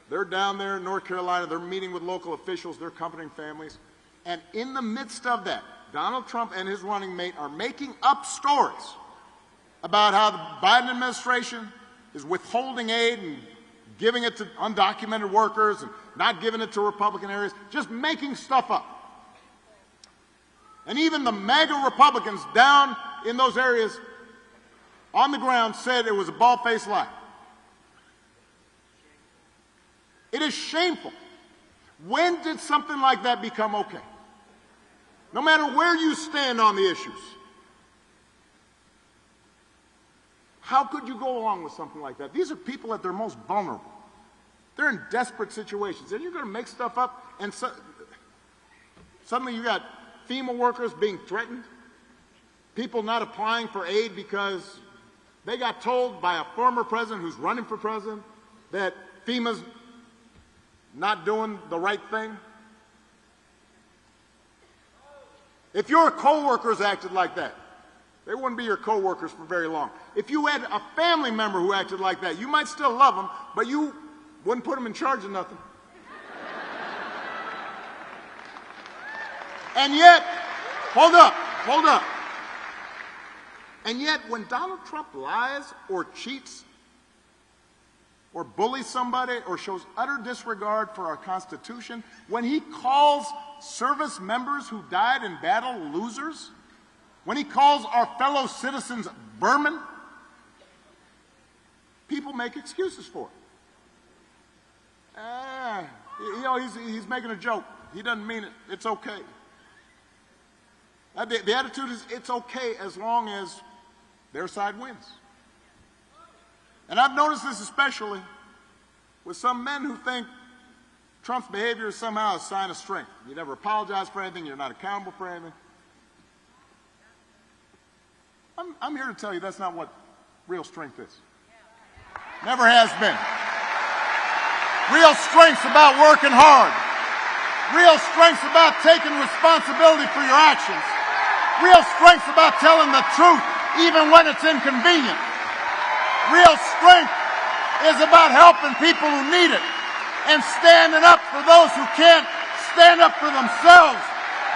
Speaker 7: they're down there in North Carolina. They're meeting with local officials. They're comforting families. And in the midst of that, Donald Trump and his running mate are making up stories about how the Biden administration is withholding aid and giving it to undocumented workers and not giving it to Republican areas, just making stuff up. And even the MAGA Republicans down in those areas on the ground said it was a bald-faced lie. It is shameful. When did something like that become okay? No matter where you stand on the issues, how could you go along with something like that? These are people at their most vulnerable. They're in desperate situations, and you're going to make stuff up, and suddenly you got FEMA workers being threatened, people not applying for aid because they got told by a former president who's running for president that FEMA's not doing the right thing. If your coworkers acted like that, they wouldn't be your coworkers for very long. If you had a family member who acted like that, you might still love them, but you wouldn't put them in charge of nothing. And yet, hold up. And yet, when Donald Trump lies or cheats or bullies somebody or shows utter disregard for our Constitution, when he calls service members who died in battle losers, when he calls our fellow citizens vermin, people make excuses for it. He's making a joke. He doesn't mean it. It's okay. The attitude is it's okay as long as their side wins. And I've noticed this especially with some men who think Trump's behavior is somehow a sign of strength. You never apologize for anything. You're not accountable for anything. I'm here to tell you that's not what real strength is. Never has been. Real strength's about working hard. Real strength's about taking responsibility for your actions. Real strength's about telling the truth even when it's inconvenient. Real strength is about helping people who need it and standing up for those who can't stand up for themselves.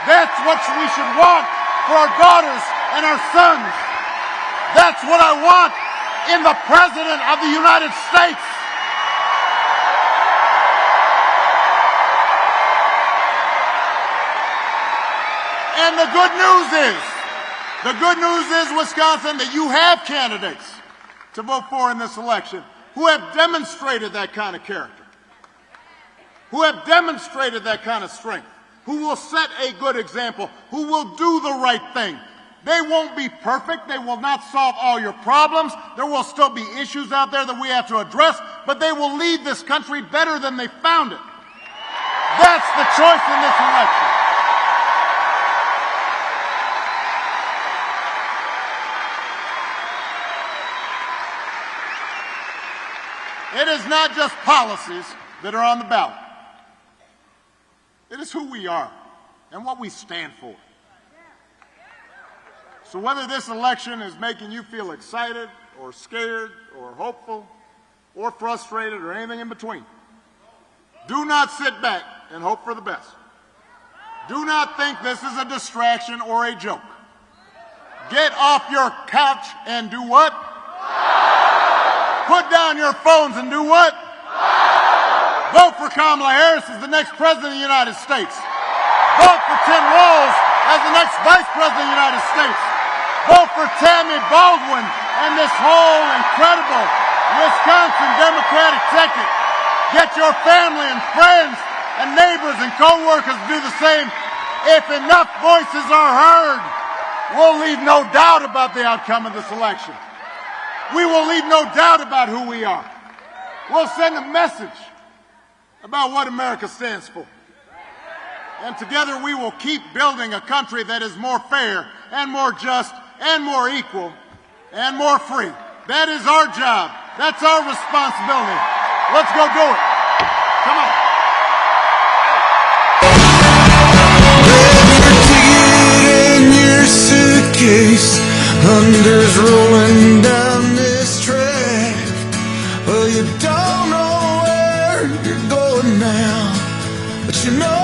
Speaker 7: That's what we should want for our daughters and our sons. That's what I want in the President of the United States. And the good news is, Wisconsin, that you have candidates to vote for in this election who have demonstrated that kind of character, who have demonstrated that kind of strength, who will set a good example, who will do the right thing. They won't be perfect. They will not solve all your problems. There will still be issues out there that we have to address, but they will leave this country better than they found it. That's the choice in this election. It is not just policies that are on the ballot. It is who we are and what we stand for. So whether this election is making you feel excited or scared or hopeful or frustrated or anything in between, do not sit back and hope for the best. Do not think this is a distraction or a joke. Get off your couch and do what? Put down your phones and do what? Vote for Kamala Harris as the next President of the United States. Vote for Tim Walz as the next Vice President of the United States. Vote for Tammy Baldwin and this whole incredible Wisconsin Democratic ticket. Get your family and friends and neighbors and co-workers to do the same. If enough voices are heard, we'll leave no doubt about the outcome of this election. We will leave no doubt about who we are. We'll send a message about what America stands for. And together we will keep building a country that is more fair and more just and more equal and more free. That is our job. That's our responsibility. Let's go do it. Come on.
Speaker 5: Grab your ticket and your suitcase. Thunder's rolling down this track. Well, you don't know where you're going now, but you know